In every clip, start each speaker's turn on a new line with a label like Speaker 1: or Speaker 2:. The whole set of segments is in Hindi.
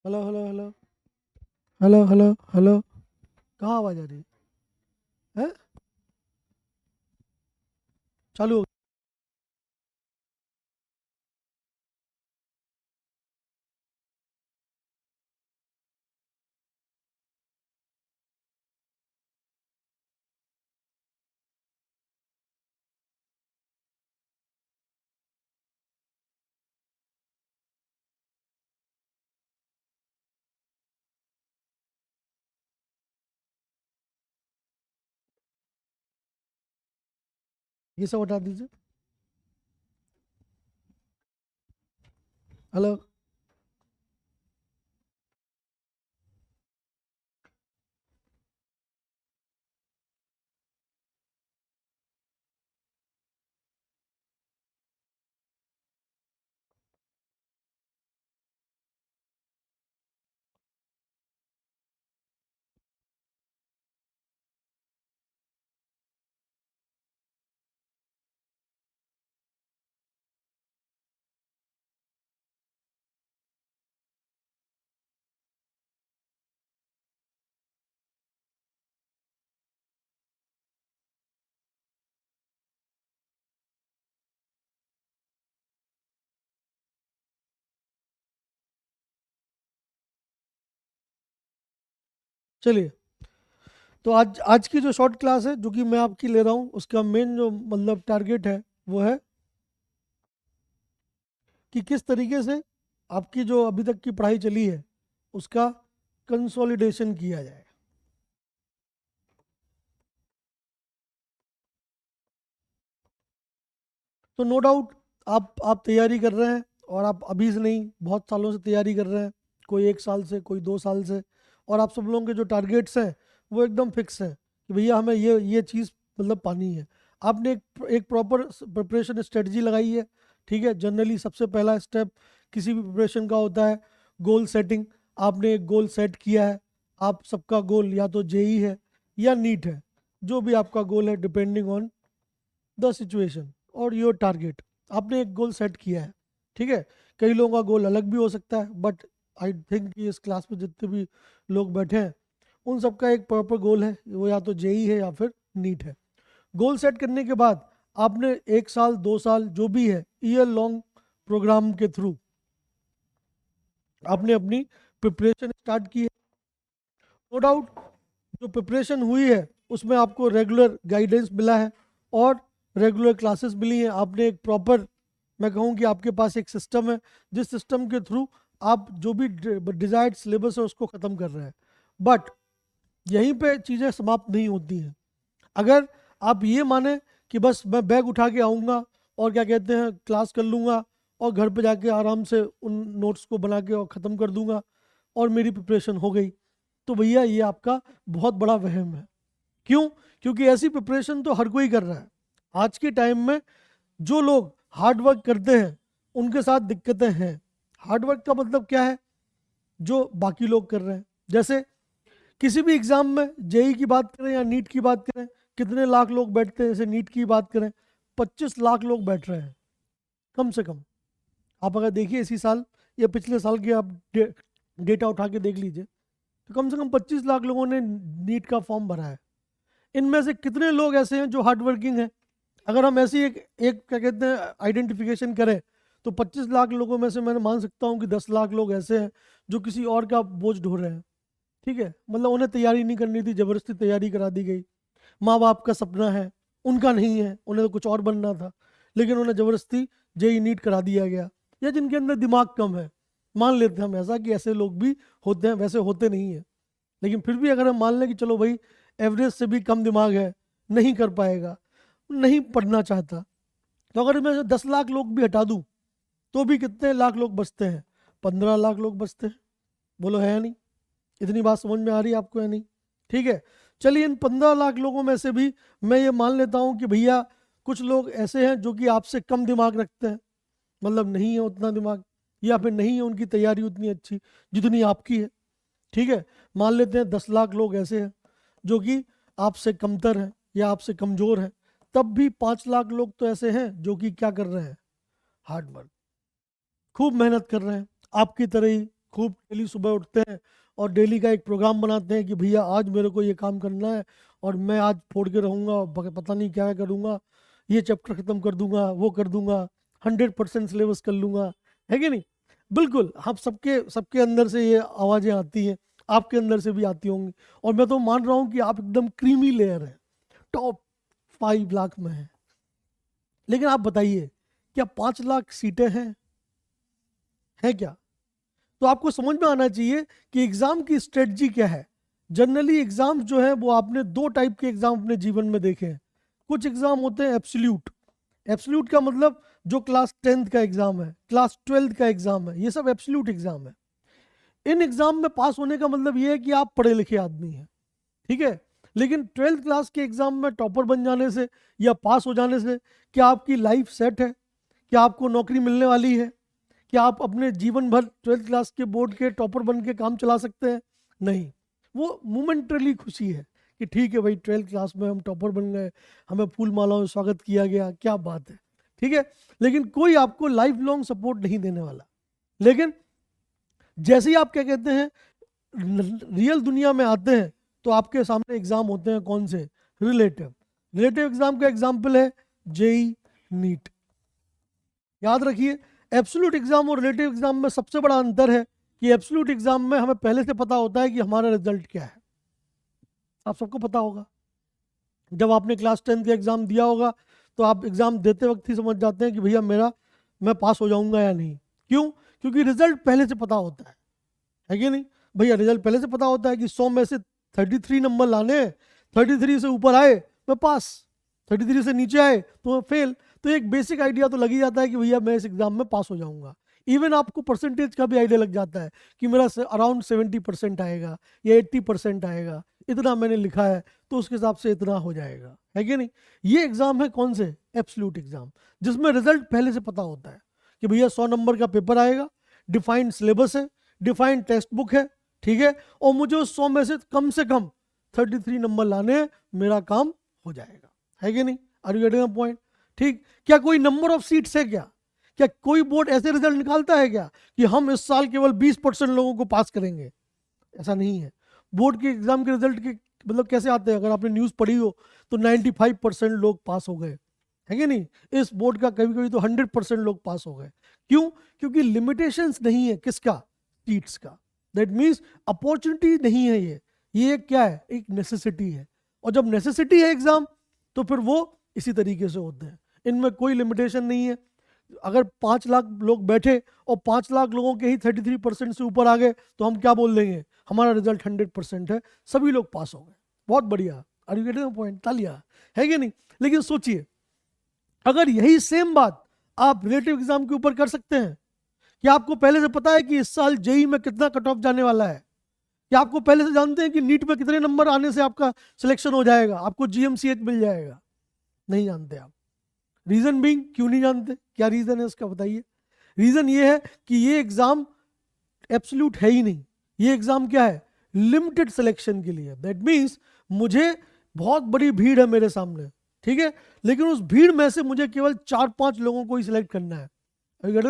Speaker 1: Hello hello hello hello hello hello. कहाँ आवाज़ आ रही है? चालू हो ये सब हटा दीजिए। हेलो। चलिए, तो आज आज की जो शॉर्ट क्लास है जो कि मैं आपकी ले रहा हूँ, उसका मेन जो मतलब टारगेट है वो है कि किस तरीके से आपकी जो अभी तक की पढ़ाई चली है उसका कंसोलिडेशन किया जाए। तो नो डाउट आप तैयारी कर रहे हैं, और आप अभी से नहीं, बहुत सालों से तैयारी कर रहे हैं। कोई 1 साल से, कोई 2 साल से। और आप सब लोगों के जो टारगेट्स हैं वो एकदम फिक्स हैं कि भैया हमें ये चीज़ मतलब पानी है। आपने एक प्रॉपर प्रिपरेशन स्ट्रेटजी लगाई है। ठीक है, जनरली सबसे पहला स्टेप किसी भी प्रिपरेशन का होता है गोल सेटिंग। आपने एक गोल सेट किया है। आप सबका गोल या तो जेई है या नीट है, जो भी आपका गोल है डिपेंडिंग ऑन द सिचुएशन और योर टारगेट। आपने एक गोल सेट किया है। ठीक है, कई लोगों का गोल अलग भी हो सकता है, बट आई थिंक कि इस क्लास में जितने भी लोग बैठे हैं उन सबका एक प्रॉपर गोल है, वो या तो जेई है या फिर नीट है। गोल सेट करने के बाद आपने 1 साल 2 साल जो भी है ईयर लॉन्ग प्रोग्राम के थ्रू आपने अपनी प्रिपरेशन स्टार्ट की है। नो डाउट जो प्रिपरेशन हुई है उसमें आपको रेगुलर गाइडेंस मिला है और रेगुलर क्लासेस मिली हैं। आपने एक प्रॉपर, मैं कहूँ कि आपके पास एक सिस्टम है जिस सिस्टम के थ्रू आप जो भी डिजायर्ड सिलेबस है उसको ख़त्म कर रहे हैं। बट यहीं पे चीज़ें समाप्त नहीं होती हैं। अगर आप ये माने कि बस मैं बैग उठा के आऊँगा और क्या कहते हैं क्लास कर लूँगा और घर पे जाके आराम से उन नोट्स को बना के और ख़त्म कर दूंगा और मेरी प्रिपरेशन हो गई, तो भैया ये आपका बहुत बड़ा वहम है। क्यों? क्योंकि ऐसी प्रिपरेशन तो हर कोई कर रहा है। आज के टाइम में जो लोग हार्ड वर्क करते हैं उनके साथ दिक्कतें हैं। हार्ड वर्क का मतलब क्या है? जो बाकी लोग कर रहे हैं। जैसे किसी भी एग्जाम में जेई की बात करें या नीट की बात करें, कितने लाख लोग बैठते हैं? जैसे नीट की बात करें, 25 लाख लोग बैठ रहे हैं कम से कम। आप अगर देखिए इसी साल या पिछले साल के आप डेटा उठा के देख लीजिए, तो कम से कम 25 लाख लोगों ने नीट का फॉर्म भरा है। इनमें से कितने लोग ऐसे हैं जो हार्ड वर्किंग हैं? अगर हम ऐसी एक एक क्या कहते हैं आइडेंटिफिकेशन करें, तो 25 लाख लोगों में से मैं मान सकता हूँ कि 10 लाख लोग ऐसे हैं जो किसी और का बोझ ढो रहे हैं। ठीक है, मतलब उन्हें तैयारी नहीं करनी थी, जबरदस्ती तैयारी करा दी गई। माँ बाप का सपना है, उनका नहीं है, उन्हें तो कुछ और बनना था, लेकिन उन्हें जबरदस्ती जेई नीट करा दिया गया। या जिनके अंदर दिमाग कम है, मान लेते हैं हम ऐसा कि ऐसे लोग भी होते हैं, वैसे होते नहीं है, लेकिन फिर भी अगर हम मान लें कि चलो भाई एवरेज से भी कम दिमाग है, नहीं कर पाएगा, नहीं पढ़ना चाहता, तो अगर मैं 10 लाख लोग भी हटा दूं तो भी कितने लाख लोग बचते हैं? 15 लाख लोग बचते हैं। बोलो है या नहीं? इतनी बात समझ में आ रही है आपको या नहीं? ठीक है, चलिए इन 15 लाख लोगों में से भी मैं ये मान लेता हूँ कि भैया कुछ लोग ऐसे हैं जो कि आपसे कम दिमाग रखते हैं, मतलब नहीं है उतना दिमाग, या फिर नहीं है उनकी तैयारी उतनी अच्छी जितनी आपकी है। ठीक है, मान लेते हैं 10 लाख लोग ऐसे हैं जो कि आपसे कमतर हैं या आपसे कमज़ोर हैं। तब भी 5 लाख लोग तो ऐसे हैं जो कि क्या कर रहे हैं? हार्ड वर्क, खूब मेहनत कर रहे हैं, आपकी तरह ही खूब डेली सुबह उठते हैं और डेली का एक प्रोग्राम बनाते हैं कि भैया आज मेरे को ये काम करना है और मैं आज फोड़ के रहूँगा, पता नहीं क्या करूँगा, ये चैप्टर ख़त्म कर दूंगा, वो कर दूंगा, 100% सिलेबस कर लूँगा, है कि नहीं? बिल्कुल, आप सबके सबके अंदर से ये आवाज़ें आती हैं, आपके अंदर से भी आती होंगी। और मैं तो मान रहा हूँ कि आप एकदम क्रीमी लेयर हैं, टॉप 5 लाख में हैं। लेकिन आप बताइए, क्या 5 लाख सीटें हैं? है क्या? तो आपको समझ में आना चाहिए कि एग्जाम की स्ट्रेटजी क्या है। जनरली एग्जाम जो है वो आपने 2 टाइप के एग्जाम अपने जीवन में देखे हैं। कुछ एग्जाम होते हैं एब्सोल्यूट। एब्सोल्यूट का मतलब जो क्लास 10th का एग्जाम है, क्लास 12th का एग्जाम है, ये सब एब्सोल्यूट एग्जाम है। इन एग्जाम में पास होने का मतलब ये है कि आप पढ़े लिखे आदमी हैं, ठीक है। लेकिन 12th क्लास के एग्जाम में टॉपर बन जाने से या पास हो जाने से क्या आपकी लाइफ सेट है? क्या आपको नौकरी मिलने वाली है? क्या आप अपने जीवन भर 12th क्लास के बोर्ड के टॉपर बन के काम चला सकते हैं? नहीं। वो मोमेंटरी खुशी है कि ठीक है भाई 12th क्लास में हम टॉपर बन गए, हमें फूल मालाओं से स्वागत किया गया, क्या बात है, ठीक है। लेकिन कोई आपको लाइफ लॉन्ग सपोर्ट नहीं देने वाला। लेकिन जैसे ही आप क्या कहते हैं रियल दुनिया में आते हैं तो आपके सामने एग्जाम होते हैं कौन से? रिलेटिव। रिलेटिव एग्जाम का एग्जाम्पल है जेई नीट। याद रखिए, एब्सोल्यूट एग्जाम और रिलेटिव एग्जाम में सबसे बड़ा अंतर है कि एब्सोल्यूट एग्जाम में हमें पहले से पता होता है कि हमारा रिजल्ट क्या है। आप सबको पता होगा, जब आपने क्लास 10 का एग्जाम दिया होगा तो आप एग्जाम देते वक्त ही समझ जाते हैं कि भैया मैं पास हो जाऊंगा या नहीं। क्यों? क्योंकि रिजल्ट पहले से पता होता है कि नहीं? भैया रिजल्ट पहले से पता होता है कि 100 में से 33 नंबर लाने हैं, 33 से ऊपर आए मैं पास, 33 से नीचे आए तो मैं फेल। तो एक बेसिक आइडिया तो लग ही जाता है कि भैया मैं इस एग्जाम में पास हो जाऊंगा। इवन आपको परसेंटेज का भी आइडिया लग जाता है कि मेरा अराउंड 70% आएगा या 80% आएगा, इतना मैंने लिखा है तो उसके हिसाब से इतना हो जाएगा, है कि नहीं? ये एग्जाम है कौन से? एब्सोल्यूट एग्जाम, जिसमें रिजल्ट पहले से पता होता है कि भैया 100 नंबर का पेपर आएगा, डिफाइंड सिलेबस है, डिफाइंड टेक्स्ट बुक है, ठीक है, और मुझे उस 100 में से कम 33 नंबर लाने हैं, मेरा काम हो जाएगा, है कि नहीं? Are you getting the point? ठीक। क्या कोई नंबर ऑफ सीट्स है क्या? क्या कोई बोर्ड ऐसे रिजल्ट निकालता है क्या कि हम इस साल केवल 20% लोगों को पास करेंगे? ऐसा नहीं है। बोर्ड के एग्जाम के रिजल्ट के मतलब कैसे आते हैं? अगर आपने न्यूज़ पढ़ी हो तो 95% लोग पास हो गए, है कि नहीं? इस बोर्ड का कभी कभी तो 100% लोग पास हो गए। क्यों? क्योंकि लिमिटेशंस नहीं है, किसका? सीट्स का। दैट मीन्स अपॉर्चुनिटी नहीं है, ये क्या है? एक नेसेसिटी है। और जब नेसेसिटी है एग्जाम तो फिर वो इसी तरीके से होते हैं, इनमें कोई लिमिटेशन नहीं है। अगर 5 लाख लोग बैठे और 5 लाख लोगों के ही 33% से ऊपर आ गए तो हम क्या बोल देंगे? हमारा रिजल्ट 100% है, सभी लोग पास हो गए, बहुत बढ़िया। Are you getting the point? तालियां, है कि नहीं? लेकिन सोचिए, अगर यही सेम बात आप रिलेटिव एग्जाम के ऊपर कर सकते हैं, क्या आपको पहले से पता है कि इस साल जेई में कितना कट ऑफ जाने वाला है? क्या आपको पहले से जानते हैं कि नीट में कितने नंबर आने से आपका सिलेक्शन हो जाएगा, आपको जीएमसीएच मिल जाएगा? नहीं जानते आप। रीजन बीइंग, क्यों नहीं जानते? क्या रीजन है उसका बताइए। रीजन ये है कि ये एग्जाम एब्सोल्यूट है ही नहीं। ये एग्जाम क्या है? लिमिटेड सिलेक्शन के लिए। दैट मीन्स मुझे बहुत बड़ी भीड़ है मेरे सामने, ठीक है, लेकिन उस भीड़ में से मुझे केवल 4-5 लोगों को ही सिलेक्ट करना है।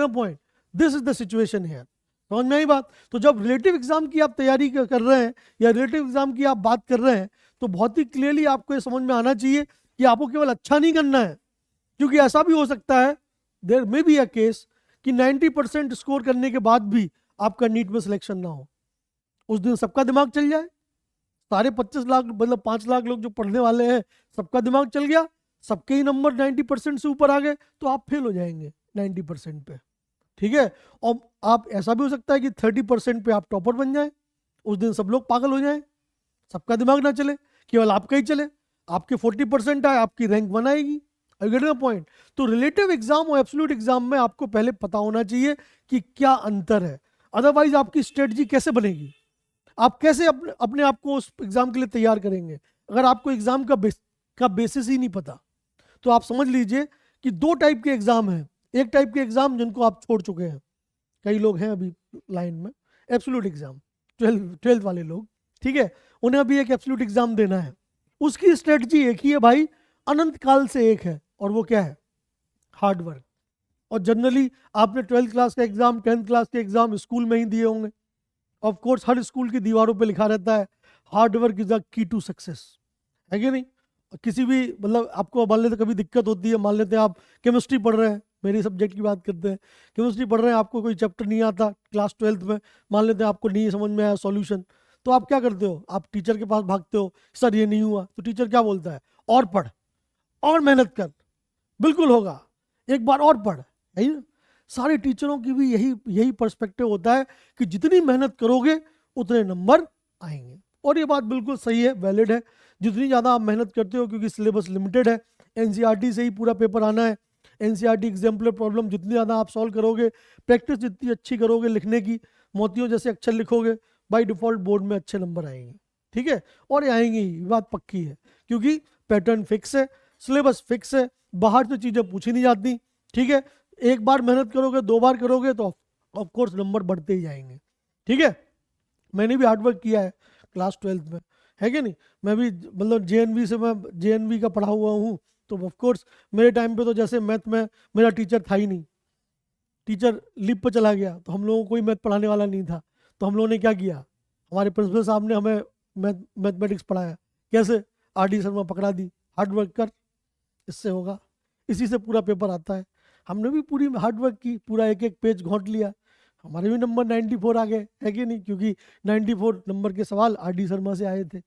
Speaker 1: Point, this is the situation है। समझ में आई बात? तो जब रिलेटिव एग्जाम की आप तैयारी कर रहे हैं या रिलेटिव एग्जाम की आप बात कर रहे हैं तो बहुत ही क्लियरली आपको ये समझ में आना चाहिए कि आपको केवल अच्छा नहीं करना है, क्योंकि ऐसा भी हो सकता है, there may be a case, कि 90% स्कोर करने के बाद भी आपका नीट में सिलेक्शन ना हो। उस दिन सबका दिमाग चल जाए, सारे 25 लाख मतलब 5 लाख लोग जो पढ़ने वाले हैं सबका दिमाग चल गया, सबके ही नंबर 90% से ऊपर आ गए तो आप फेल हो जाएंगे 90% पे, ठीक है। और आप ऐसा भी हो सकता है कि 30% पे आप टॉपर बन जाए, उस दिन सब लोग पागल हो जाए, सबका दिमाग ना चले, केवल आपका ही चले, आपके 40% आए, आपकी रैंक 1 आएगी। पॉइंट। तो रिलेटिव एग्जाम और एब्सोल्यूट एग्जाम में आपको पहले पता होना चाहिए कि क्या अंतर है, अदरवाइज आपकी स्ट्रेटजी कैसे बनेगी? आप कैसे अपने आप को उस एग्जाम के लिए तैयार करेंगे अगर आपको एग्जाम का बेसिस ही नहीं पता? तो आप समझ लीजिए कि 2 टाइप के एग्जाम हैं। एक टाइप के एग्जाम जिनको आप छोड़ चुके हैं, कई लोग हैं अभी लाइन में, एब्सोल्यूट एग्जाम, 12th वाले लोग, ठीक है, उन्हें अभी एक एब्सोल्यूट एग्जाम देना है। उसकी स्ट्रेटजी एक ही है भाई, अनंत काल से एक है, और वो क्या है? Hard work. और जनरली आपने 12th क्लास का एग्जाम, 10th क्लास के एग्जाम स्कूल में ही दिए होंगे, ऑफ कोर्स हर स्कूल की दीवारों पे लिखा रहता है hard work is the key to success, है कि नहीं? किसी भी मतलब आपको मान लेते कभी दिक्कत होती है, मान लेते हैं आप केमिस्ट्री पढ़ रहे हैं, मेरी सब्जेक्ट की बात करते हैं, केमिस्ट्री पढ़ रहे हैं, आपको कोई चैप्टर नहीं आता क्लास 12th में, मान लेते हैं आपको नहीं समझ में आया सॉल्यूशन, तो आप क्या करते हो? आप टीचर के पास भागते हो, सर ये नहीं हुआ, तो टीचर क्या बोलता है? और पढ़ और मेहनत कर, बिल्कुल होगा, एक बार और पढ़, है ना? सारे टीचरों की भी यही पर्सपेक्टिव होता है कि जितनी मेहनत करोगे उतने नंबर आएंगे। और ये बात बिल्कुल सही है, वैलिड है। जितनी ज़्यादा आप मेहनत करते हो, क्योंकि सिलेबस लिमिटेड है, एनसीईआरटी से ही पूरा पेपर आना है, एनसीईआरटी एग्जाम्पलर प्रॉब्लम जितनी ज़्यादा आप सॉल्व करोगे, प्रैक्टिस जितनी अच्छी करोगे लिखने की, मोतियों जैसे अक्षर लिखोगे, बाय डिफॉल्ट बोर्ड में अच्छे नंबर आएंगे। ठीक है, और ये आएंगे ही, बात पक्की है, क्योंकि पैटर्न फिक्स है, सिलेबस फिक्स है, बाहर से चीज़ें पूछी नहीं जाती। ठीक है, एक बार मेहनत करोगे, 2 बार करोगे तो ऑफ कोर्स नंबर बढ़ते ही जाएंगे। ठीक है, मैंने भी हार्डवर्क किया है क्लास 12th में, है कि नहीं? मैं भी मतलब जेएनवी का पढ़ा हुआ हूँ, तो ऑफ कोर्स मेरे टाइम पे तो जैसे मैथ में मेरा टीचर था ही नहीं, टीचर लीव पर चला गया, तो हम लोगों को कोई मैथ पढ़ाने वाला नहीं था, तो हम लोगों ने क्या किया, हमारे प्रिंसिपल साहब ने हमें मैथमेटिक्स पढ़ाया। कैसे? आर डी शर्मा पकड़ा दी, हार्डवर्क कर, इससे होगा, इसी से पूरा पेपर आता है। हमने भी पूरी हार्डवर्क की, पूरा एक एक पेज घोंट लिया, हमारे भी नंबर 94 आ गए, है कि नहीं? क्योंकि 94 नंबर के सवाल आर डी शर्मा से आए थे,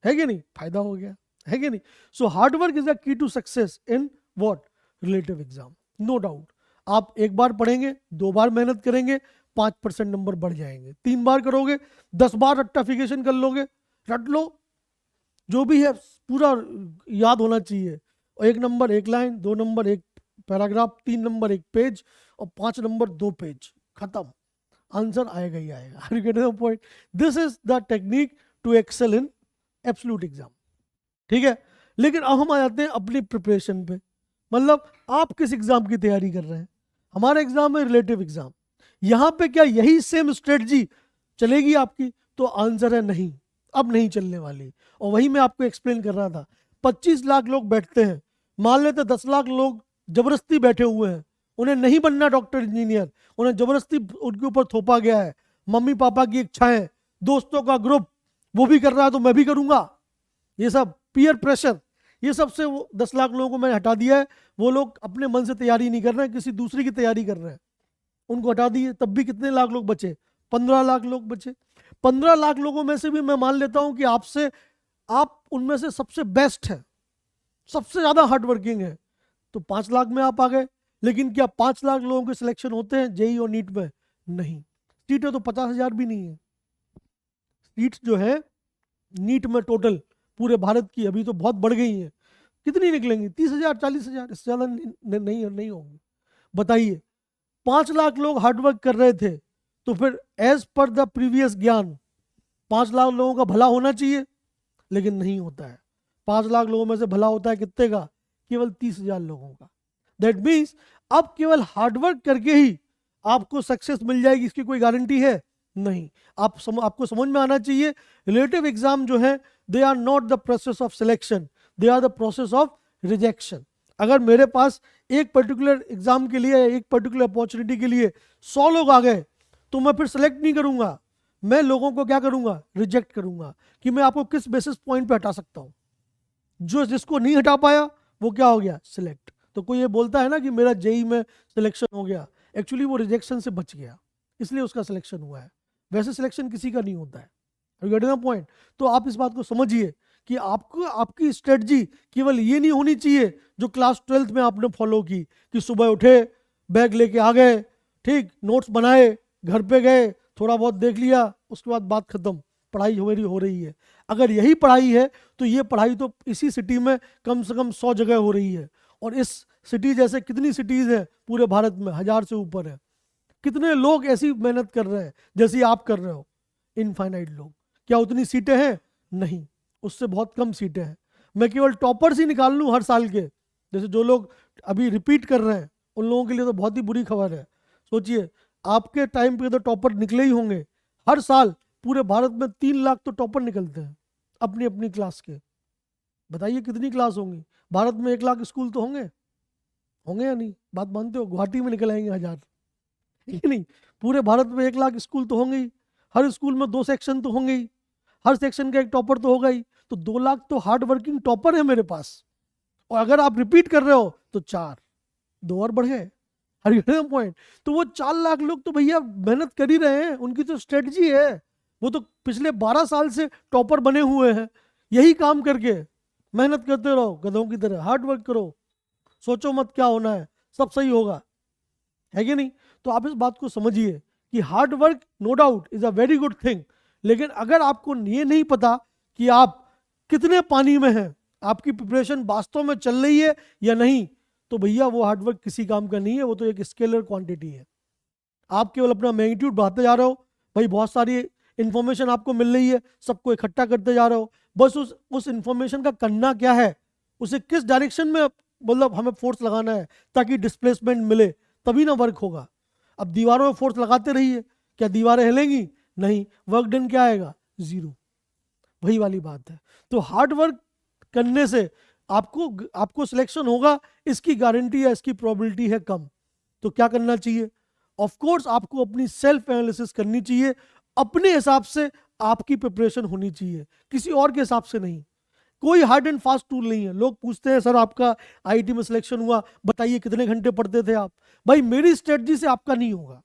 Speaker 1: है कि नहीं? फायदा हो गया, है कि नहीं? So hard work is the key to success in what? Relative exam, no doubt. आप एक बार पढ़ेंगे, 2 बार मेहनत करेंगे, 5% नंबर बढ़ जाएंगे, 3 बार करोगे, 10 बार रट्टाफिकेशन कर लोगे, रट लो, जो भी है पूरा याद होना चाहिए, और 1 number 1 line, 2 number 1 paragraph, 3 number 1 page, और 5 नंबर 2 पेज, खत्म, आंसर आएगा ही आएगा। Are you getting the point? This is the technique to excel in absolute exam. ठीक है, लेकिन अब हम आ जाते हैं अपनी प्रिपरेशन पे, मतलब आप किस एग्जाम की तैयारी कर रहे हैं? हमारा एग्जाम है रिलेटिव एग्जाम, यहाँ पे क्या यही सेम स्ट्रेटजी चलेगी आपकी? तो आंसर है नहीं, अब नहीं चलने वाली। और वही मैं आपको एक्सप्लेन कर रहा था, 25 लाख लोग बैठते हैं, मान लेते 10 लाख लोग जबरदस्ती बैठे हुए हैं, उन्हें नहीं बनना डॉक्टर इंजीनियर, उन्हें जबरदस्ती उनके ऊपर थोपा गया है, मम्मी पापा की इच्छाएं, दोस्तों का ग्रुप, वो भी कर रहा है तो मैं भी करूंगा, ये सब पीयर प्रेशर, ये सब से वो 10 लाख लोगों को मैंने हटा दिया है। वो लोग अपने मन से तैयारी नहीं कर रहे हैं, किसी दूसरी की तैयारी कर रहे हैं, उनको हटा दिए, तब भी कितने लाख लोग बचे? 15 लाख लोग बचे। 15 लाख लोगों में से भी मैं मान लेता हूं कि आप उनमें से सबसे बेस्ट है, सबसे ज्यादा हार्डवर्किंग है, तो 5 लाख में आप आ गए। लेकिन क्या 5 लाख लोगों के सिलेक्शन होते हैं जेई और नीट में? नहीं। सीटें तो 50,000 भी नहीं है, सीट्स जो है नीट में टोटल पूरे भारत की अभी तो बहुत बढ़ गई है, कितनी निकलेंगी? 30,000 40,000, इससे ज्यादा नहीं होंगी। बताइए, 5 लाख लोग हार्डवर्क कर रहे थे, तो फिर एज पर द प्रीवियस ज्ञान 5 लाख लोगों का भला होना चाहिए, लेकिन नहीं होता है। 5 लाख लोगों में से भला होता है कितने का? केवल 30,000 लोगों का। दैट मीन्स अब केवल हार्डवर्क करके ही आपको सक्सेस मिल जाएगी, इसकी कोई गारंटी है नहीं। आपको समझ में आना चाहिए, रिलेटिव एग्जाम जो है they are not the process of selection, they are the process of rejection. अगर मेरे पास एक पर्टिकुलर एग्जाम के लिए, एक पर्टिकुलर अपॉर्चुनिटी के लिए 100 लोग आ गए, तो मैं फिर सेलेक्ट नहीं करूंगा, मैं लोगों को क्या करूंगा? रिजेक्ट करूंगा, कि मैं आपको किस बेसिस पॉइंट पे हटा सकता हूं। जो जिसको नहीं हटा पाया वो क्या हो गया? सिलेक्ट। तो कोई ये बोलता है ना कि मेरा जेई में सिलेक्शन हो गया, एक्चुअली वो रिजेक्शन से बच गया, इसलिए उसका सिलेक्शन हुआ है, वैसे सिलेक्शन किसी का नहीं होता है। पॉइंट। तो आप इस बात को समझिए कि आपको आपकी स्ट्रेटजी केवल ये नहीं होनी चाहिए जो क्लास 12th में आपने फॉलो की, कि सुबह उठे, बैग लेके आ गए, ठीक, नोट्स बनाए, घर पे गए, थोड़ा बहुत देख लिया, उसके बाद बात खत्म, पढ़ाई मेरी हो रही है। अगर यही पढ़ाई है तो ये पढ़ाई तो इसी सिटी में कम से कम 100 जगह हो रही है, और इस सिटी जैसे कितनी सिटीज़ हैं पूरे भारत में? 1000 से ऊपर है। कितने लोग ऐसी मेहनत कर रहे हैं जैसी आप कर रहे हो? इनफाइनाइट लोग। क्या उतनी सीटें हैं? नहीं, उससे बहुत कम सीटें हैं। मैं केवल टॉपर्स ही निकाल लूँ हर साल के, जैसे जो लोग अभी रिपीट कर रहे हैं, उन लोगों के लिए तो बहुत ही बुरी खबर है। सोचिए, आपके टाइम पे तो टॉपर निकले ही होंगे, हर साल पूरे भारत में 3 लाख तो टॉपर निकलते हैं अपनी अपनी क्लास के। बताइए कितनी क्लास होंगी? भारत में 1 लाख स्कूल तो होंगे या नहीं? बात मानते हो? गुवाहाटी में निकल आएंगे 1000, नहीं? पूरे भारत में 1 लाख स्कूल तो होंगे ही, हर स्कूल में 2 सेक्शन तो होंगे ही, हर सेक्शन का एक टॉपर तो होगा ही, तो 2 लाख तो हार्ड वर्किंग टॉपर है मेरे पास। और अगर आप रिपीट कर रहे हो तो 4, 2 और बढ़ गए। पॉइंट। तो वो 4 लाख लोग तो भैया मेहनत कर ही रहे हैं, उनकी तो स्ट्रेटजी है, वो तो पिछले 12 साल से टॉपर बने हुए हैं, यही काम करके मेहनत करते रहो गधों की तरह, हार्ड वर्क करो, सोचो मत क्या होना है, सब सही होगा, है कि नहीं? तो आप इस बात को समझिए कि hard work no doubt is a very good thing, लेकिन अगर आपको ये नहीं पता कि आप कितने पानी में हैं, आपकी प्रिपरेशन वास्तव में चल रही है या नहीं, तो भैया वो हार्डवर्क किसी काम का नहीं है, वो तो एक स्केलर क्वांटिटी है। आप केवल अपना मैग्नीट्यूड बढ़ाते जा रहे हो, भाई बहुत सारी इंफॉर्मेशन आपको मिल रही है, सबको इकट्ठा करते जा रहे हो, बस उस इंफॉर्मेशन का करना क्या है, उसे किस डायरेक्शन में मतलब हमें फोर्स लगाना है ताकि डिस्प्लेसमेंट मिले, तभी ना वर्क होगा। अब दीवारों में फोर्स लगाते रहिए, क्या दीवारें हिलेंगी? नहीं। वर्क डन क्या आएगा? 0। वही वाली बात है। तो हार्ड वर्क करने से आपको सिलेक्शन होगा, इसकी गारंटी या इसकी प्रोबेबिलिटी है कम। तो क्या करना चाहिए? ऑफ कोर्स आपको अपनी सेल्फ एनालिसिस करनी चाहिए, अपने हिसाब से आपकी प्रिपरेशन होनी चाहिए, किसी और के हिसाब से नहीं। कोई हार्ड एंड फास्ट टूल नहीं है। लोग पूछते हैं सर आपका आईआईटी में सिलेक्शन हुआ, बताइए कितने घंटे पढ़ते थे आप? भाई मेरी स्ट्रेटजी से आपका नहीं होगा,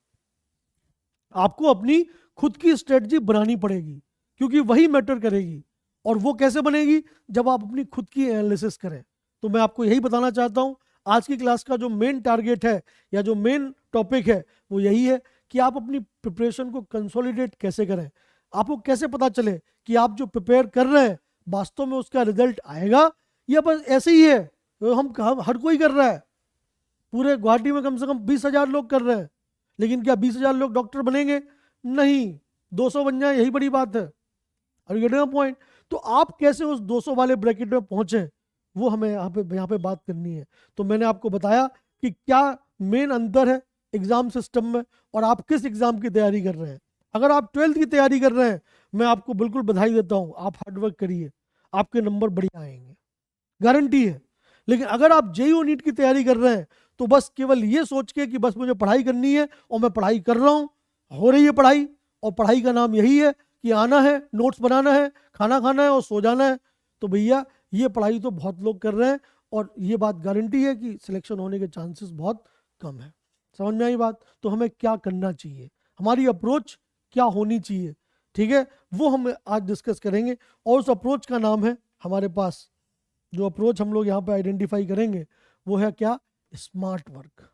Speaker 1: आपको अपनी खुद की स्ट्रेटजी बनानी पड़ेगी, क्योंकि वही मैटर करेगी। और वो कैसे बनेगी? जब आप अपनी खुद की एनालिसिस करें। तो मैं आपको यही बताना चाहता हूं, आज की क्लास का जो मेन टारगेट है या जो मेन टॉपिक है वो यही है कि आप अपनी प्रिपरेशन को कंसोलिडेट कैसे करें। आपको कैसे पता चले कि आप जो प्रिपेयर कर रहे हैं वास्तव में उसका रिजल्ट आएगा या बस ऐसे ही है, हम हर कोई कर रहा है। पूरे गुवाहाटी में कम से कम 20,000 लोग कर रहे हैं, लेकिन क्या 20,000 लोग डॉक्टर बनेंगे? नहीं, 200 बन जाए, यही बड़ी बात है। और गेटिंग अ पॉइंट। तो आप कैसे उस 200 वाले ब्रैकेट में पहुंचे, वो हमें यहाँ पे बात करनी है। तो मैंने आपको बताया कि क्या मेन अंतर है एग्जाम सिस्टम में और आप किस एग्जाम की तैयारी कर रहे हैं। अगर आप 12th की तैयारी कर रहे हैं, मैं आपको बिल्कुल बधाई देता हूँ, आप हार्डवर्क करिए, आपके नंबर बढ़िया आएंगे, गारंटी है। लेकिन अगर आप जेईई नीट की तैयारी कर रहे हैं, तो बस केवल ये सोच के कि बस मुझे पढ़ाई करनी है और मैं पढ़ाई कर रहा हूँ, हो रही है पढ़ाई, और पढ़ाई का नाम यही है कि आना है, नोट्स बनाना है, खाना खाना है और सो जाना है, तो भैया ये पढ़ाई तो बहुत लोग कर रहे हैं और ये बात गारंटी है कि सिलेक्शन होने के चांसेस बहुत कम है। समझ में आई बात? तो हमें क्या करना चाहिए, हमारी अप्रोच क्या होनी चाहिए, ठीक है, वो हम आज डिस्कस करेंगे। और उस अप्रोच का नाम है, हमारे पास जो अप्रोच हम लोग यहाँ पे आइडेंटिफाई करेंगे वो है क्या? Smart work.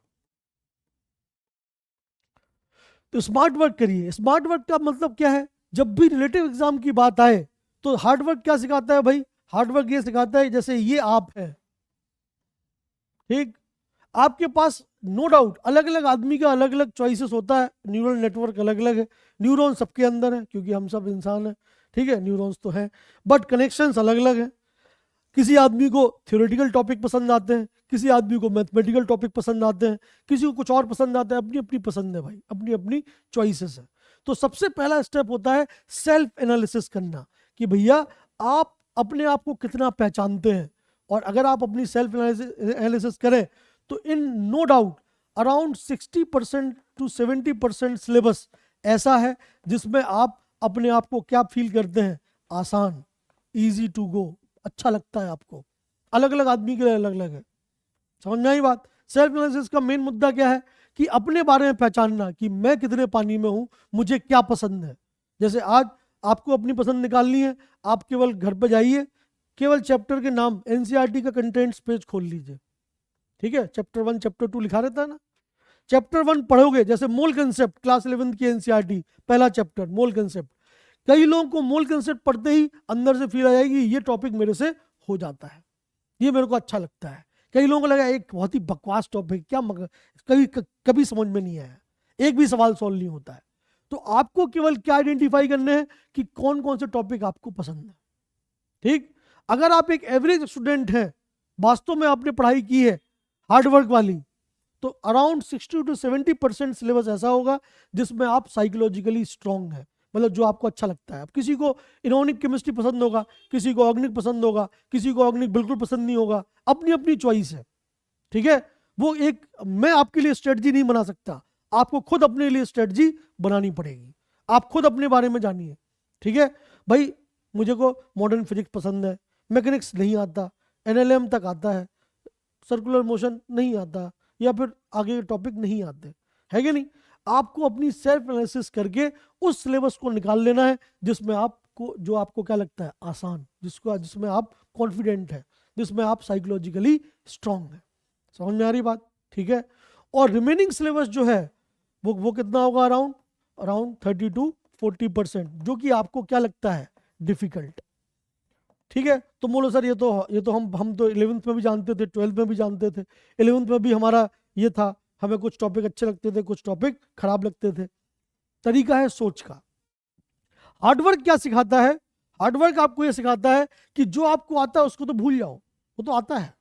Speaker 1: तो स्मार्ट वर्क करिए। स्मार्ट वर्क का मतलब क्या है? जब भी रिलेटिव एग्जाम की बात आए तो हार्ड वर्क क्या सिखाता है भाई? हार्ड वर्क ये सिखाता है, जैसे ये आप है, ठीक, आपके पास नो डाउट अलग अलग आदमी का अलग अलग चॉइसेस होता है, न्यूरल नेटवर्क अलग अलग है, न्यूरॉन सबके अंदर है क्योंकि हम सब इंसान हैं, ठीक है, न्यूरॉन्स तो हैं, बट कनेक्शंस अलग अलग हैं। किसी आदमी को थ्योरेटिकल टॉपिक पसंद आते हैं, किसी आदमी को मैथमेटिकल टॉपिक पसंद आते हैं, किसी को कुछ और पसंद आता है, अपनी अपनी पसंद है भाई, अपनी अपनी चॉइसेस है। तो सबसे पहला स्टेप होता है सेल्फ एनालिसिस करना, कि भैया आप अपने आप को कितना पहचानते हैं। और अगर आप अपनी सेल्फ एनालिसिस करें तो in no doubt around 60% to 70% syllabus ऐसा है जिसमें आप अपने आप को क्या फील करते हैं? आसान, इजी टू गो, अच्छा लगता है आपको। अलग अलग आदमी के लिए अलग अलग है। समझ में आई बात? सेल्फ एनालिसिस का मेन मुद्दा क्या है? कि अपने बारे में पहचानना कि मैं कितने पानी में हूं, मुझे क्या पसंद है। जैसे आज आपको अपनी पसंद निकालनी है, आप केवल घर पर जाइए, केवल चैप्टर के नाम, एनसीईआरटी का कंटेंट्स पेज खोल लीजिए, ठीक है, चैप्टर 1 चैप्टर 2 लिखा रहता है ना। चैप्टर 1 पढ़ोगे, जैसे मोल कंसेप्ट, क्लास 11 की एनसीईआरटी पहला चैप्टर मोल कंसेप्ट, कई लोगों को मोल कंसेप्ट पढ़ते ही अंदर से फील आ जाएगी ये टॉपिक मेरे से हो जाता है, ये मेरे को अच्छा लगता है। कई लोगों को लगा एक बहुत ही बकवास टॉपिक, क्या कभी कभी समझ में नहीं आया, एक भी सवाल सॉल्व नहीं होता है। तो आपको केवल क्या आइडेंटिफाई करने हैं कि कौन कौन से टॉपिक आपको पसंद है, ठीक। अगर आप एक एवरेज स्टूडेंट हैं, वास्तव में आपने पढ़ाई की है हार्डवर्क वाली, तो अराउंड 60 to 70% सिलेबस ऐसा होगा जिसमें आप साइकोलॉजिकली स्ट्रांग है, मतलब जो आपको अच्छा लगता है। अब किसी को इनऑर्गेनिक केमिस्ट्री पसंद होगा, किसी को ऑर्गेनिक पसंद होगा, किसी को ऑर्गेनिक बिल्कुल पसंद नहीं होगा, अपनी अपनी चॉइस है, ठीक है। वो एक मैं आपके लिए स्ट्रेटजी नहीं बना सकता, आपको खुद अपने लिए स्ट्रेटजी बनानी पड़ेगी। आप खुद अपने बारे में जानिए, ठीक है भाई। मुझे को मॉडर्न फिजिक्स पसंद है, मैकेनिक्स नहीं आता, एनएलएम तक आता है, सर्कुलर मोशन नहीं आता, या फिर आगे के टॉपिक नहीं आते, है कि नहीं। आपको अपनी सेल्फ एनालिसिस करके उस सिलेबस को निकाल लेना है जिसमें आपको, जो आपको क्या लगता है आसान, जिसमें आप कॉन्फिडेंट है, जिसमें आप साइकोलॉजिकली स्ट्रांग है। समझ में आ रही बात, ठीक है। और रिमेनिंग सिलेबस जो है वो कितना होगा, अराउंड 30 to 40%, जो कि आपको क्या लगता है डिफिकल्ट, ठीक है। तो बोलो सर ये तो हम तो 11th में भी जानते थे, 12th में भी जानते थे, 11th में भी हमारा ये था, हमें कुछ टॉपिक अच्छे लगते थे, कुछ टॉपिक खराब लगते थे। तरीका है सोच का। हार्डवर्क क्या सिखाता है, हार्डवर्क आपको ये सिखाता है कि जो आपको आता है उसको तो भूल जाओ, वो तो आता है।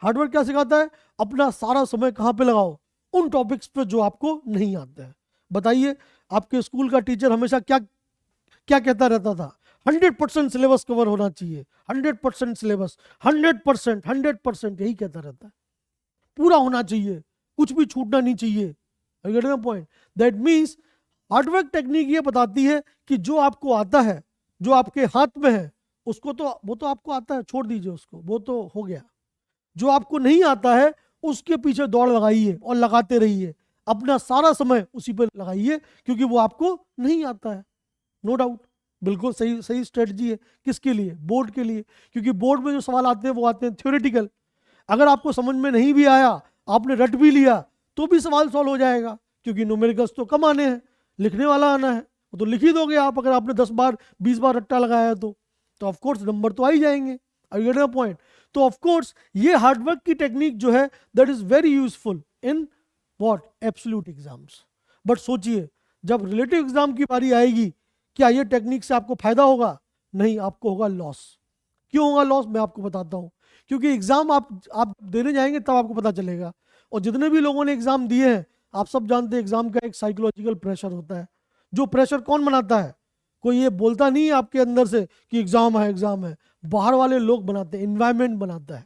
Speaker 1: हार्डवर्क क्या सिखाता है, अपना सारा समय कहाँ पे लगाओ, उन टॉपिक्स पे जो आपको नहीं आते हैं। बताइए आपके स्कूल का टीचर हमेशा क्या क्या कहता रहता था, 100% सिलेबस कवर होना चाहिए, 100% सिलेबस, 100% यही कहता रहता है, पूरा होना चाहिए, कुछ भी छूटना नहीं चाहिए। Point that means hard work technique ये बताती है कि जो आपको आता है, जो आपके हाथ में है, उसको तो वो तो आपको आता है, छोड़ दीजिए उसको, वो तो हो गया। जो आपको नहीं आता है उसके पीछे दौड़ लगाइए और लगाते रहिए, अपना सारा समय उसी पर लगाइए, क्योंकि वो आपको नहीं आता है। नो डाउट, बिल्कुल सही सही स्ट्रेटजी है। किसके लिए, बोर्ड के लिए, क्योंकि बोर्ड में जो सवाल आते हैं वो आते हैं थ्योरेटिकल। अगर आपको समझ में नहीं भी आया, आपने रट भी लिया, तो भी सवाल सॉल्व हो जाएगा, क्योंकि न्यूमेरिकल्स तो कम आने हैं, लिखने वाला आना है, वो तो लिख ही दोगे आप। अगर आपने 10 बार 20 बार रट्टा लगाया है तो ऑफ कोर्स नंबर तो आ ही जाएंगे। I get the point. तो ऑफ कोर्स ये हार्डवर्क की टेक्निक जो है that is very useful in what, absolute exams. But सोचिए जब रिलेटिव एग्जाम की बारी आएगी, क्या ये टेक्निक से आपको फायदा होगा? नहीं, आपको होगा लॉस। क्यों होगा लॉस, मैं आपको बताता हूँ। क्योंकि एग्जाम आप देने जाएंगे तब आपको पता चलेगा। और जितने भी लोगों ने एग्जाम दिए हैं, आप सब जानते हैं एग्जाम का एक साइकोलॉजिकल प्रेशर होता है। जो प्रेशर कौन बनाता है? कोई ये बोलता नहीं है आपके अंदर से कि एग्जाम है, एग्जाम है। बाहर वाले लोग बनाते हैं, इन्वायरमेंट बनाता है।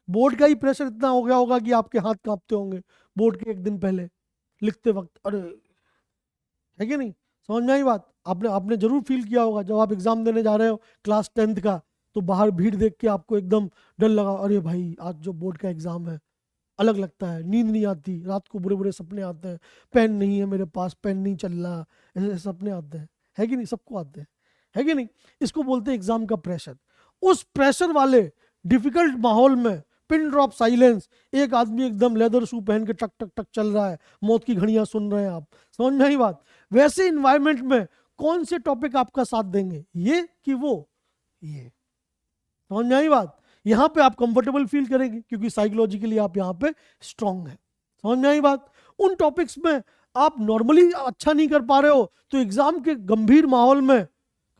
Speaker 1: बोर्ड का ही प्रेशर इतना हो गया होगा कि आपके हाथ कांपते होंगे बोर्ड के एक दिन पहले लिखते वक्त, अरे, है कि नहीं? समझ में आई बात? आपने आपने जरूर फील किया होगा जब आप एग्जाम देने जा रहे हो क्लास 10th का, तो बाहर भीड़ देख के आपको एकदम डर लगा, अरे भाई आज जो बोर्ड का एग्जाम है, अलग लगता है, नींद नहीं आती, रात को बुरे बुरे सपने आते हैं, पेन नहीं है मेरे पास, पेन नहीं चल रहा, ऐसे सपने आते हैं, है कि नहीं? सबको आते हैं, है कि नहीं? इसको बोलते हैं एग्जाम का प्रेशर। उस प्रेशर वाले डिफिकल्ट माहौल में पिन ड्रॉप साइलेंस, एक आदमी एकदम लेदर शू पहन के टक टक टक चल रहा है, मौत की घड़ियां सुन रहे हैं आप, समझ में आई बात? वैसे इन्वायरमेंट में कौन से टॉपिक आपका साथ देंगे, ये कि वो, ये? समझ में आई बात? यहाँ पे आप कंफर्टेबल फील करेंगे क्योंकि साइकोलॉजिकली आप यहाँ पे स्ट्रांग है। समझ में आई बात? उन टॉपिक्स में आप नॉर्मली अच्छा नहीं कर पा रहे हो, तो एग्जाम के गंभीर माहौल में,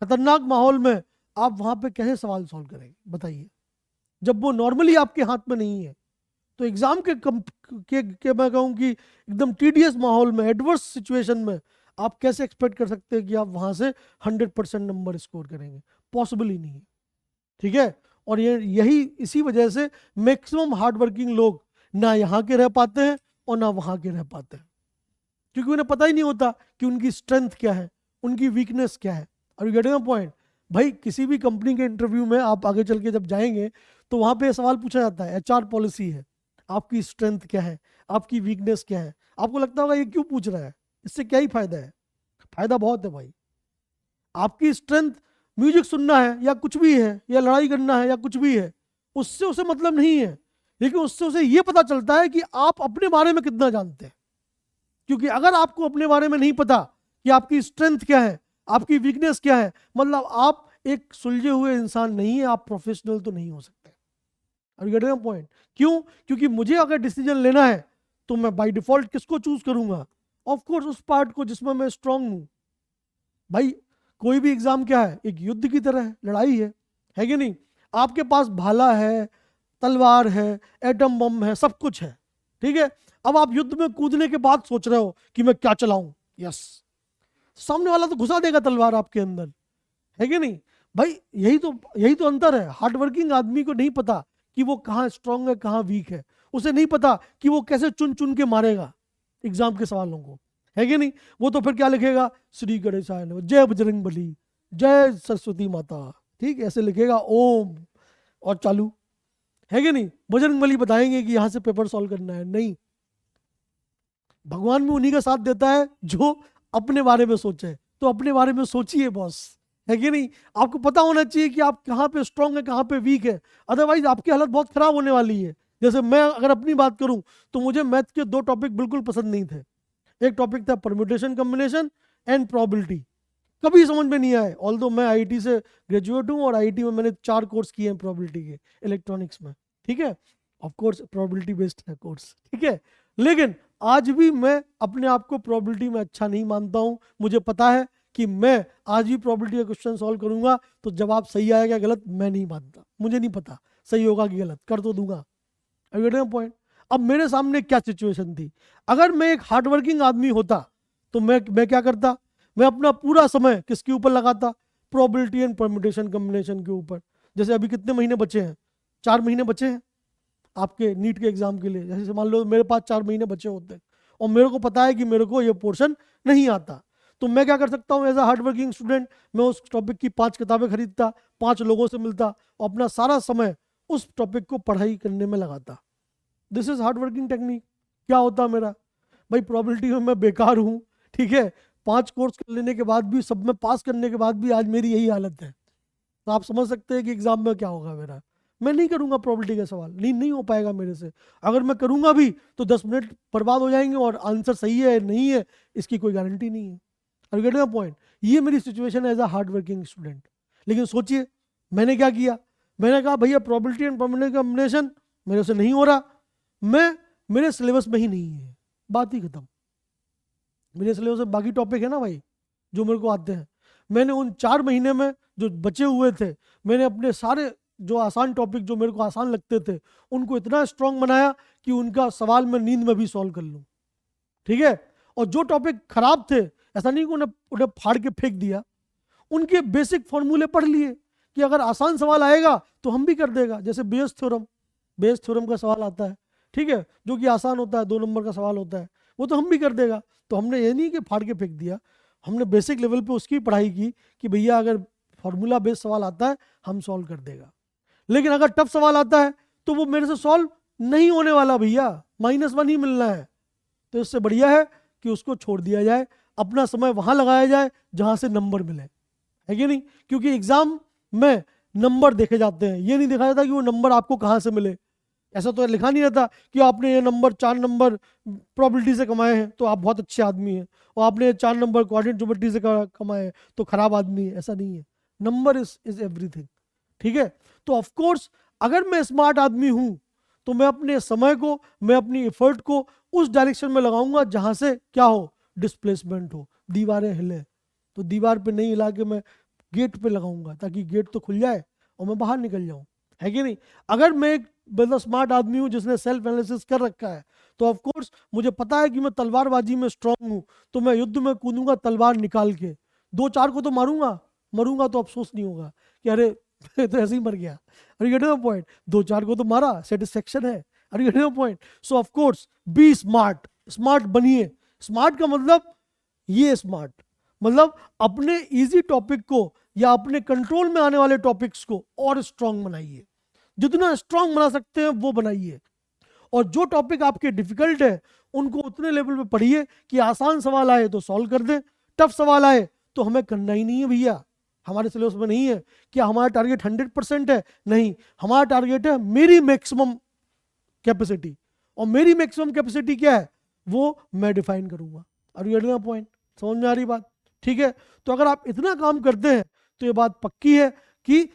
Speaker 1: खतरनाक माहौल में आप वहां पे कैसे सवाल सॉल्व करेंगे बताइए, जब वो नॉर्मली आपके हाथ में नहीं है। तो एग्जाम के मैं कहूँ कि एकदम टीडियस माहौल में, एडवर्स सिचुएशन में आप कैसे एक्सपेक्ट कर सकते हैं कि आप वहां से 100% नंबर स्कोर करेंगे? पॉसिबल ही नहीं है, ठीक है। और यही इसी वजह से मैक्सिमम हार्ड वर्किंग लोग ना यहाँ के रह पाते हैं और ना वहाँ के रह पाते हैं, क्योंकि उन्हें पता ही नहीं होता कि उनकी स्ट्रेंथ क्या है, उनकी वीकनेस क्या है। और यू गेटिंग अ पॉइंट? भाई किसी भी कंपनी के इंटरव्यू में आप आगे चल के जब जाएंगे तो वहाँ पे सवाल पूछा जाता है, एचआर पॉलिसी है, आपकी स्ट्रेंथ क्या है, आपकी वीकनेस क्या है। आपको लगता होगा ये क्यों पूछ रहा है, इससे क्या ही फायदा है? फायदा बहुत है भाई। आपकी स्ट्रेंथ म्यूजिक सुनना है या कुछ भी है, या लड़ाई करना है या कुछ भी है, उससे उसे मतलब नहीं है, लेकिन उससे उसे ये पता चलता है कि आप अपने बारे में कितना जानते हैं। क्योंकि अगर आपको अपने बारे में नहीं पता कि आपकी स्ट्रेंथ क्या है, आपकी वीकनेस क्या है, मतलब आप एक सुलझे हुए इंसान नहीं है, आप प्रोफेशनल तो नहीं हो सकते। Are you getting my point? क्यों? क्योंकि मुझे अगर डिसीजन लेना है तो मैं बाय डिफॉल्ट किसको चूज करूंगा? ऑफ कोर्स उस पार्ट को जिसमें मैं स्ट्रांग हूं। भाई कोई भी एग्जाम क्या है, एक युद्ध की तरह है, लड़ाई है कि नहीं? आपके पास भाला है, तलवार है, एटम बम है, सब कुछ है, ठीक है। अब आप युद्ध में कूदने के बाद सोच रहे हो कि मैं क्या चलाऊं, यस, सामने वाला तो घुसा देगा तलवार आपके अंदर, है कि नहीं? भाई यही तो अंतर है। हार्डवर्किंग आदमी को नहीं पता कि वो कहाँ स्ट्रांग है, कहाँ वीक है। उसे नहीं पता कि वो कैसे चुन चुन के मारेगा एग्जाम के सवालों को, है कि नहीं? वो तो फिर क्या लिखेगा, श्री गणेशाय नमः, जय बजरंग बली, जय सरस्वती माता, ठीक, ऐसे लिखेगा ओम, और चालू, है कि नहीं? बजरंग बली बताएंगे कि यहां से पेपर सॉल्व करना है? नहीं। भगवान भी उन्हीं का साथ देता है जो अपने बारे में सोचे। तो अपने बारे में सोचिए बॉस, है कि नहीं? आपको पता होना चाहिए कि आप कहाँ पे स्ट्रांग है, कहाँ पे वीक है, अदरवाइज आपकी हालत बहुत खराब होने वाली है। जैसे मैं अगर अपनी बात करूं तो मुझे मैथ के 2 टॉपिक बिल्कुल पसंद नहीं थे। एक टॉपिक था परम्यूटेशन कॉम्बिनेशन एंड प्रोबेबिलिटी, कभी समझ में नहीं आए। ऑल्दो मैं आईआईटी से ग्रेजुएट हूँ और आईआईटी में मैंने 4 कोर्स किए हैं प्रोबेबिलिटी के, इलेक्ट्रॉनिक्स में, ठीक है, ऑफ कोर्स प्रोबेबिलिटी बेस्ड है कोर्स, ठीक है। लेकिन आज भी मैं अपने आप को प्रोबेबिलिटी में अच्छा नहीं मानता हूँ। मुझे पता है कि मैं आज भी प्रोबेबिलिटी का क्वेश्चन सॉल्व करूंगा तो जवाब सही आएगा गलत मैं नहीं मानता, मुझे नहीं पता सही होगा कि गलत, कर तो दूंगा। पॉइंट। अब मेरे सामने क्या सिचुएशन थी, अगर मैं एक हार्डवर्किंग आदमी होता तो मैं क्या करता, मैं अपना पूरा समय किसके ऊपर लगाता, प्रोबेबिलिटी एंड परम्यूटेशन कॉम्बिनेशन के ऊपर। जैसे अभी कितने महीने बचे हैं, 4 महीने बचे हैं आपके नीट के एग्जाम के लिए। जैसे मान लो मेरे पास 4 महीने बचे होते और मेरे को पता है कि मेरे को ये पोर्शन नहीं आता, तो मैं क्या कर सकता हूँ as a hard working student, मैं उस टॉपिक की 5 किताबें खरीदता, 5 लोगों से मिलता और अपना सारा समय उस टॉपिक को पढ़ाई करने में लगाता। This is hard working technique. क्या होता मेरा, भाई प्रोबेबिलिटी में मैं बेकार हूँ, ठीक है, 5 कोर्स कर लेने के बाद भी, सब में पास करने के बाद भी आज मेरी यही हालत है, तो आप समझ सकते हैं कि एग्जाम में क्या होगा मेरा। मैं नहीं करूंगा प्रोबेबिलिटी का सवाल, नहीं हो पाएगा मेरे से। अगर मैं करूंगा भी तो 10 मिनट बर्बाद हो जाएंगे और आंसर सही है नहीं है इसकी कोई गारंटी नहीं है। और गेट माय पॉइंट, ये मेरी situation as a hard working student. लेकिन सोचिए मैंने क्या किया, मैंने कहा भैया प्रोबेबिलिटी एंड परम्यूटेशन कॉम्बिनेशन मेरे से नहीं हो रहा, मैं मेरे सिलेबस में ही नहीं है, बात ही खत्म। मेरे सिलेबस में बाकी टॉपिक है ना भाई जो मेरे को आते हैं, मैंने उन 4 महीने में जो बचे हुए थे मैंने अपने सारे जो आसान टॉपिक जो मेरे को आसान लगते थे उनको इतना स्ट्रांग बनाया कि उनका सवाल मैं नींद में भी सॉल्व कर लूँ, ठीक है। और जो टॉपिक खराब थे ऐसा नहीं कि उन्हें फाड़ के फेंक दिया, उनके बेसिक फॉर्मूले पढ़ लिए कि अगर आसान सवाल आएगा तो हम भी कर देगा। जैसे बेस थ्योरम का सवाल आता है, ठीक है, जो कि आसान होता है, 2 नंबर का सवाल होता है, वो तो हम भी कर देगा। तो हमने ये नहीं कि फाड़ के फेंक दिया, हमने बेसिक लेवल पे उसकी पढ़ाई की कि भैया अगर फॉर्मूला बेस्ड सवाल आता है हम सॉल्व कर देगा। लेकिन अगर टफ सवाल आता है तो वो मेरे से सॉल्व नहीं होने वाला भैया, -1 ही मिलना है। तो इससे बढ़िया है कि उसको छोड़ दिया जाए, अपना समय वहां लगाया जाए जहां से नंबर मिले, है कि नहीं? क्योंकि एग्जाम में नंबर देखे जाते हैं, ये नहीं देखा जाता कि वो नंबर आपको कहां से मिले। ऐसा तो लिखा नहीं रहता कि आपने ये नंबर 4 नंबर प्रोबेबिलिटी से कमाए हैं तो आप बहुत अच्छे आदमी हैं, और आपने 4 नंबर कोऑर्डिनेट ज्योमेट्री से कमाए हैं तो खराब आदमी है। ऐसा नहीं है, नंबर इज एवरीथिंग, ठीक है। तो ऑफ कोर्स अगर मैं स्मार्ट आदमी हूं तो मैं अपने समय को, मैं अपनी एफर्ट को उस डायरेक्शन में लगाऊंगा जहां से क्या हो, डिस्प्लेसमेंट हो, दीवारें हिले। तो दीवार पे नहीं हिला के मैं गेट पे लगाऊंगा ताकि गेट तो खुल जाए और मैं बाहर निकल जाऊं, है कि नहीं? अगर मैं एक मतलब स्मार्ट आदमी हूं जिसने सेल्फ एनालिसिस कर रखा है तो ऑफ कोर्स मुझे पता है कि मैं तलवारबाजी में स्ट्रांग हूं, तो मैं युद्ध में कूदूंगा तलवार निकाल के, 2-4 को तो मरूंगा तो अफसोस नहीं होगा कि अरे तो ऐसे ही मर गया। अरे गेट द पॉइंट, 2-4 को तो मारा, सेटिस्फेक्शन है। अरे get the point. So of course be smart बनिए। स्मार्ट का मतलब ये स्मार्ट मतलब अपने इजी टॉपिक को या अपने कंट्रोल में आने वाले टॉपिक्स को और स्ट्रांग बनाइए, जितना स्ट्रांग बना सकते हैं वो बनाइए। और जो टॉपिक आपके डिफिकल्ट है उनको उतने लेवल पे पढ़िए कि आसान सवाल आए तो सॉल्व कर दें, टफ सवाल आए तो हमें करना ही नहीं है भैया। हमारे सिलेबस में नहीं है कि हमारा टारगेट 100% है, नहीं, हमारा टारगेट है मेरी मैक्सिमम कैपेसिटी, और मेरी मैक्सिमम कैपेसिटी क्या है वो मैं डिफाइन करूंगा। और ये पॉइंट समझ में आ रही बात, ठीक है। तो अगर आप इतना काम करते हैं तो ये बात पक्की है कि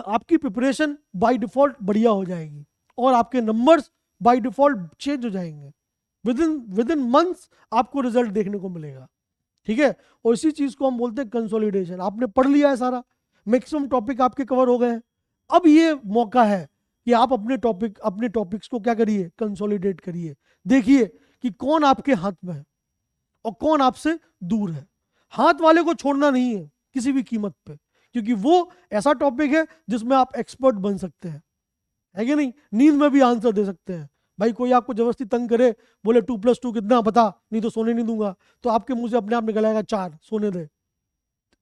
Speaker 1: आपकी प्रिपरेशन बाय डिफॉल्ट बढ़िया हो जाएगी और आपके नंबर्स बाय डिफॉल्ट चेंज हो जाएंगे। विद इन मंथ्स आपको रिजल्ट देखने को मिलेगा, ठीक है। और इसी चीज को हम बोलते हैं कंसोलिडेशन। आपने पढ़ लिया है सारा, मैक्सिमम टॉपिक आपके कवर हो गए हैं, अब ये मौका है कि आप अपने टॉपिक्स को क्या करिए, कंसोलिडेट करिए। देखिए कि कौन आपके हाथ में है और कौन आपसे दूर है। हाथ वाले को छोड़ना नहीं है किसी भी कीमत पे, क्योंकि वो ऐसा टॉपिक है जिसमें आप एक्सपर्ट बन सकते हैं, है कि नहीं? नींद में भी आंसर दे सकते हैं, भाई कोई आपको जबरदस्ती तंग करे, बोले 2+2 कितना बता, नहीं तो सोने नहीं दूंगा, तो आपके मुंह से अपने आप निकल आएगा 4, सोने दे।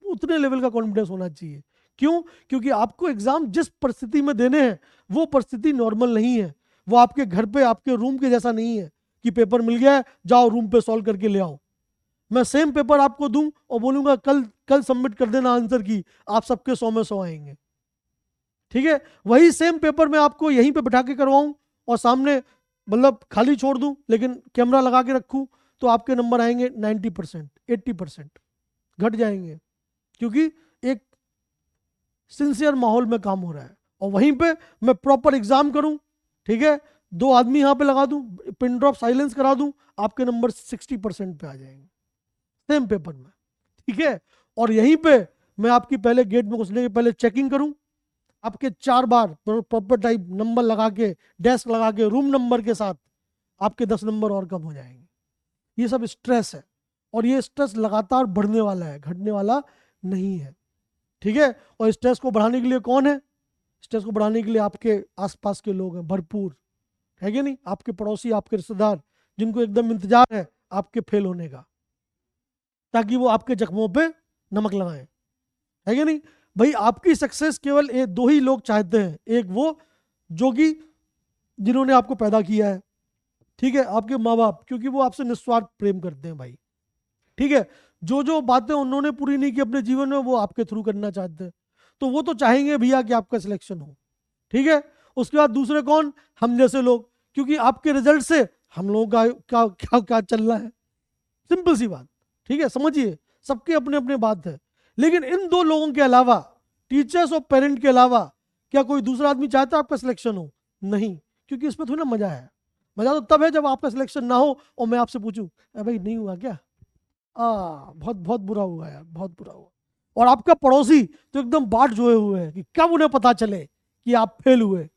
Speaker 1: उतने लेवल का कॉन्फिडेंस होना चाहिए। क्यों? क्योंकि आपको एग्जाम जिस परिस्थिति में देने हैं वो परिस्थिति नॉर्मल नहीं है। वो आपके घर पे आपके रूम के जैसा नहीं है कि पेपर मिल गया है जाओ रूम पे सॉल्व करके ले आओ। मैं सेम पेपर आपको दूं और बोलूंगा कल कल सबमिट कर देना आंसर की, आप सबके 100 में 100 आएंगे। ठीक है, वही सेम पेपर मैं आपको यहीं पे बिठा के करवाऊं और सामने मतलब खाली छोड़ दूं लेकिन कैमरा लगा के रखूं, तो आपके नंबर आएंगे 90%, 80% घट जाएंगे, क्योंकि एक सिंसियर माहौल में काम हो रहा है। और वहीं पे मैं प्रॉपर एग्जाम करूं, ठीक है, 2 आदमी यहाँ पे लगा दूं, पिन ड्रॉप साइलेंस करा दूं, आपके नंबर 60% पे आ जाएंगे सेम पेपर में। ठीक है, और यहीं पे मैं आपकी पहले गेट में घुसने के पहले चेकिंग करूं, आपके 4 बार प्रॉपर टाइप नंबर लगा के, डेस्क लगा के, रूम नंबर के साथ आपके 10 नंबर और कम हो जाएंगे। ये सब स्ट्रेस है और ये स्ट्रेस लगातार बढ़ने वाला है, घटने वाला नहीं है। ठीक है, और स्ट्रेस को बढ़ाने के लिए कौन है? स्ट्रेस को बढ़ाने के लिए आपके आसपास के लोग हैं भरपूर, है कि नहीं? आपके पड़ोसी, आपके रिश्तेदार, जिनको एकदम इंतजार है आपके फेल होने का, ताकि वो आपके जख्मों पे नमक लगाएं, है कि नहीं? भाई आपकी सक्सेस केवल 2 ही लोग चाहते हैं, एक वो जो कि जिन्होंने आपको पैदा किया है, ठीक है, आपके माँ बाप, क्योंकि वो आपसे निस्वार्थ प्रेम करते हैं भाई। ठीक है, जो जो बातें उन्होंने पूरी नहीं की अपने जीवन में वो आपके थ्रू करना चाहते हैं, तो वो तो चाहेंगे भैया कि आपका सिलेक्शन हो। ठीक है, उसके बाद दूसरे कौन? हम जैसे लोग, क्योंकि आपके रिजल्ट से हम लोगों का क्या क्या क्या चल रहा है, सिंपल सी बात। ठीक है, समझिए, सबके अपने अपने बात है। लेकिन इन 2 लोगों के अलावा, टीचर्स और पेरेंट के अलावा, क्या कोई दूसरा आदमी चाहता है आपका सिलेक्शन हो? नहीं, क्योंकि इसमें थोड़ी ना मजा है। मजा तो तब है जब आपका सिलेक्शन ना हो और मैं आपसे पूछूं भाई नहीं हुआ क्या? बहुत बहुत बुरा हुआ यार, बहुत बुरा हुआ। और आपका पड़ोसी तो एकदम बाट जोए हुए है कि कब उन्हें पता चले कि आप फेल हुए,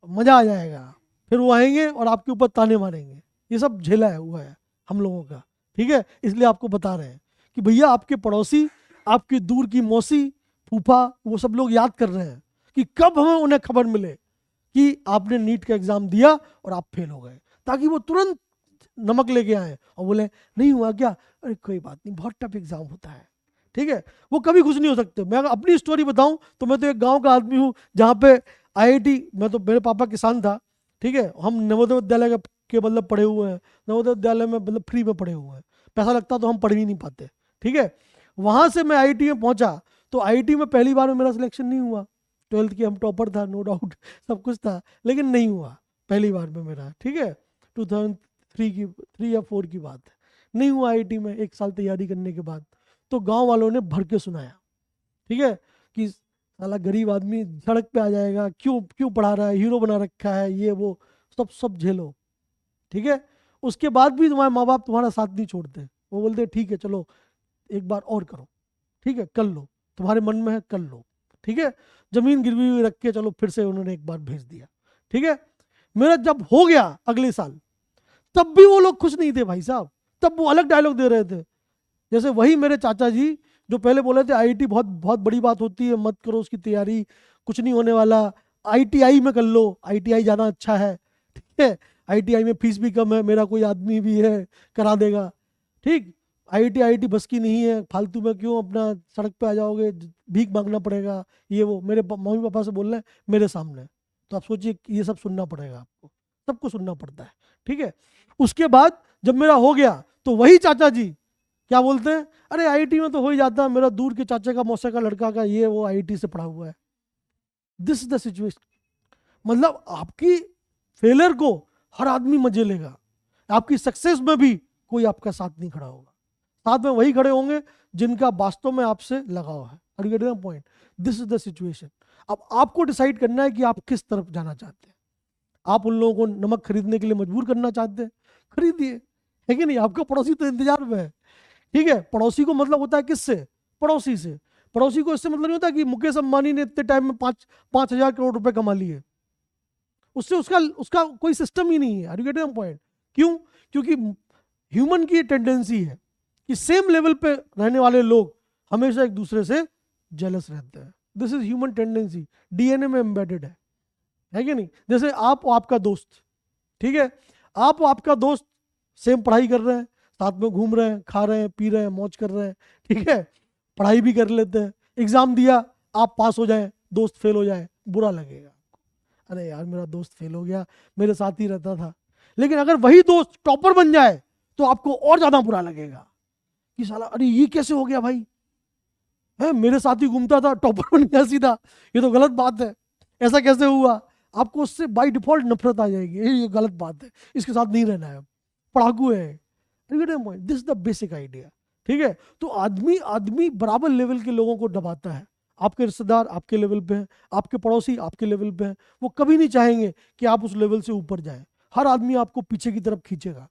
Speaker 1: मजा आ जाएगा। फिर वो आएंगे और आपके ऊपर ताने मारेंगे। ये सब झेला है हुआ है हम लोगों का। ठीक है, इसलिए आपको बता रहे हैं कि भैया आपके पड़ोसी, आपकी दूर की मौसी, फूफा, वो सब लोग याद कर रहे हैं कि कब हमें उन्हें खबर मिले कि आपने नीट का एग्जाम दिया और आप फेल हो गए, ताकि वो तुरंत नमक लेके आए और बोले नहीं हुआ क्या? अरे कोई बात नहीं, बहुत टफ एग्जाम होता है। ठीक है, वो कभी खुश नहीं हो सकते। मैं अगर अपनी स्टोरी बताऊं तो मैं तो एक गांव का आदमी हूं जहां पे आईआईटी, मैं तो, मेरे पापा किसान था। ठीक है, हम नवोदय विद्यालय के मतलब पढ़े हुए हैं, नवोदय विद्यालय में मतलब फ्री में पढ़े हुए हैं, पैसा लगता तो हम पढ़ ही नहीं पाते। ठीक है, वहां से मैं आईआईटी में पहुंचा, तो आईआईटी में पहली बार में मेरा सिलेक्शन नहीं हुआ। 12th की हम टॉपर था, नो डाउट, सब कुछ था, लेकिन नहीं हुआ पहली बार में मेरा। ठीक है, 3 या 4 की बात है, नहीं हुआ आईआईटी में 1 साल तैयारी करने के बाद। तो गांव वालों ने भर के सुनाया, ठीक है, कि साला गरीब आदमी सड़क पे आ जाएगा, क्यों क्यों पढ़ा रहा है, हीरो बना रखा है, ये वो सब सब झेलो। ठीक है, उसके बाद भी तुम्हारे माँ बाप तुम्हारा साथ नहीं छोड़ते, वो बोलते ठीक है चलो एक बार और करो, ठीक है कर लो, तुम्हारे मन में है कर लो। ठीक है, जमीन गिरवी हुई रख के चलो, फिर से उन्होंने एक बार भेज दिया। ठीक है, मेरा जब हो गया अगले साल, तब भी वो लोग खुश नहीं थे भाई साहब, तब वो अलग डायलॉग दे रहे थे। जैसे वही मेरे चाचा जी जो पहले बोले थे आईआईटी बहुत बहुत बड़ी बात होती है, मत करो उसकी तैयारी, कुछ नहीं होने वाला, आईटीआई में कर लो, आईटीआई ज़्यादा अच्छा है। ठीक है, आईटीआई में फीस भी कम है, मेरा कोई आदमी भी है करा देगा। ठीक, आईआईटी बस की नहीं है, फालतू में क्यों अपना सड़क पे आ जाओगे, भीख मांगना पड़ेगा, ये वो मेरे मम्मी पापा से बोल रहे हैं मेरे सामने। तो आप सोचिए ये सब सुनना पड़ेगा आपको, सबको सुनना पड़ता है। ठीक है, उसके बाद जब मेरा हो गया तो वही चाचा जी क्या बोलते हैं, अरे आईआईटी में तो हो ही जाता है, मेरा दूर के चाचा का मौसा का लड़का का ये वो आईआईटी से पढ़ा हुआ है। This is the situation. मतलब आपकी फेलियर को हर आदमी मजे लेगा, आपकी सक्सेस में भी कोई आपका साथ नहीं खड़ा होगा, साथ में वही खड़े होंगे जिनका वास्तव में आपसे लगाव है। Are you getting the point? This is the situation. अब आपको डिसाइड करना है कि आप किस तरफ जाना चाहते हैं। आप उन लोगों को नमक खरीदने के लिए मजबूर करना चाहते हैं, खरीदिए, है कि नहीं? आपका पड़ोसी तो इंतजार में है। ठीक है, पड़ोसी को मतलब होता है किससे? पड़ोसी से। पड़ोसी को इससे मतलब नहीं होता कि मुकेश अंबानी ने इतने टाइम में 5,000 करोड़ रुपए कमा लिए, उससे उसका उसका कोई सिस्टम ही नहीं है। Are you getting point? क्यों? क्योंकि ह्यूमन की टेंडेंसी है कि सेम लेवल पे रहने वाले लोग हमेशा एक दूसरे से जेलस रहते हैं। This is human tendency, DNA में एम्बेडेड है कि नहीं? जैसे आप और आपका दोस्त, ठीक है, आप आपका दोस्त सेम पढ़ाई कर रहे हैं, साथ में घूम रहे हैं, खा रहे हैं, पी रहे हैं, मौज कर रहे हैं, ठीक है, पढ़ाई भी कर लेते हैं, एग्जाम दिया, आप पास हो जाए, दोस्त फेल हो जाए, बुरा लगेगा। अरे यार मेरा दोस्त फेल हो गया, मेरे साथ ही रहता था। लेकिन अगर वही दोस्त टॉपर बन जाए तो आपको और ज्यादा बुरा लगेगा कि साला अरे ये कैसे हो गया भाई, है मेरे साथ ही घूमता था, टॉपर बन गया सीधा, ये तो गलत बात है, ऐसा कैसे हुआ। आपको उससे बाय डिफॉल्ट नफरत आ जाएगी, ये गलत बात है, इसके साथ नहीं रहना है, पढ़ाकू है। This is the basic idea. ठीक है, तो आदमी आदमी बराबर लेवल के लोगों को दबाता है। आपके रिश्तेदार आपके लेवल पे हैं, आपके पड़ोसी आपके लेवल पे हैं, वो कभी नहीं चाहेंगे कि आप उस लेवल से ऊपर जाएं। हर आदमी आपको पीछे की तरफ खींचेगा।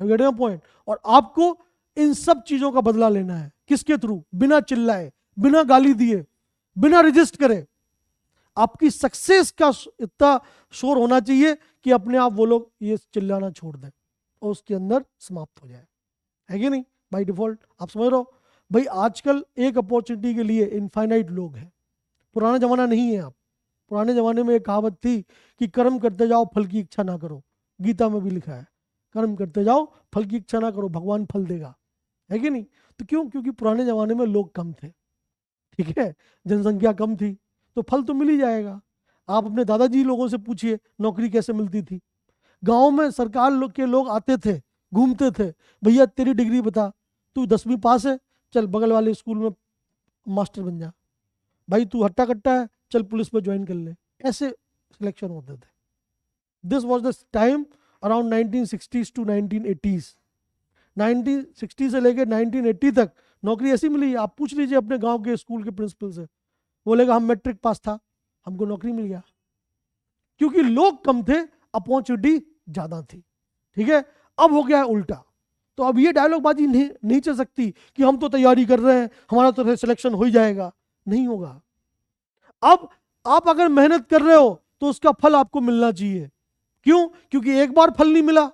Speaker 1: पॉइंट। और आपको इन सब चीजों का बदला लेना है। किसके थ्रू? बिना चिल्लाए, बिना गाली दिए, बिना रजिस्ट करे। आपकी सक्सेस का इतना शोर होना चाहिए कि अपने आप वो लोग ये चिल्लाना छोड़ दें और उसके अंदर समाप्त हो जाए, है कि नहीं? बाय डिफॉल्ट आप समझ रहे हो भाई, आजकल एक अपॉर्चुनिटी के लिए इनफाइनाइट लोग हैं। पुराना जमाना नहीं है। आप पुराने जमाने में एक कहावत थी कि कर्म करते जाओ फल की इच्छा ना करो। गीता में भी लिखा है, कर्म करते जाओ फल की इच्छा ना करो, भगवान फल देगा, है कि नहीं? तो क्यों? क्योंकि पुराने जमाने में लोग कम थे, ठीक है, जनसंख्या कम थी, तो फल तो मिल ही जाएगा। आप अपने दादाजी लोगों से पूछिए नौकरी कैसे मिलती थी। गांव में सरकार लोग के लोग आते थे, घूमते थे, भैया तेरी डिग्री बता, तू 10वीं पास है, चल बगल वाले स्कूल में मास्टर बन जा, भाई तू हट्टा कट्टा है, चल पुलिस में ज्वाइन कर ले। ऐसे सिलेक्शन होते थे। This was the time around 1960s to 1980s। 1960 से लेकर 1980 तक नौकरी ऐसी मिली। आप पूछ लीजिए अपने गांव के स्कूल के प्रिंसिपल से, बोलेगा हम मैट्रिक पास था, हमको नौकरी मिल गया। क्योंकि लोग कम थे, अपॉर्चुनिटी ज्यादा थी। ठीक है, अब हो गया है उल्टा। तो अब ये डायलॉग बाजी नहीं चल सकती कि हम तो तैयारी कर रहे हैं, हमारा तो सिलेक्शन हो ही जाएगा। नहीं होगा। अब आप अगर मेहनत कर रहे हो तो उसका फल आपको मिलना चाहिए। क्यों? क्योंकि एक बार फल नहीं मिला,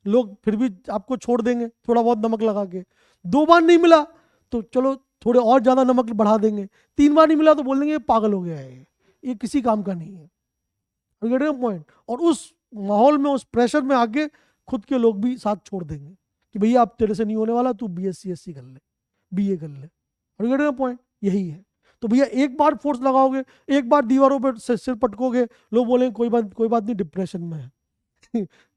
Speaker 1: लोग फिर भी आपको छोड़ देंगे थोड़ा बहुत नमक लगा के। 2 बार नहीं मिला तो चलो थोड़े और ज्यादा नमक बढ़ा देंगे। 3 बार नहीं मिला तो बोल देंगे पागल हो गया है, ये किसी काम का नहीं है। पॉइंट। और उस माहौल में, उस प्रेशर में आके खुद के लोग भी साथ छोड़ देंगे कि भैया अब तेरे से नहीं होने वाला, तू BSc कर ले, BA कर ले। पॉइंट यही है। तो भैया एक बार फोर्स लगाओगे, एक बार दीवारों पर सिर पटकोगे, लोग बोलेंगे कोई बात नहीं, डिप्रेशन में है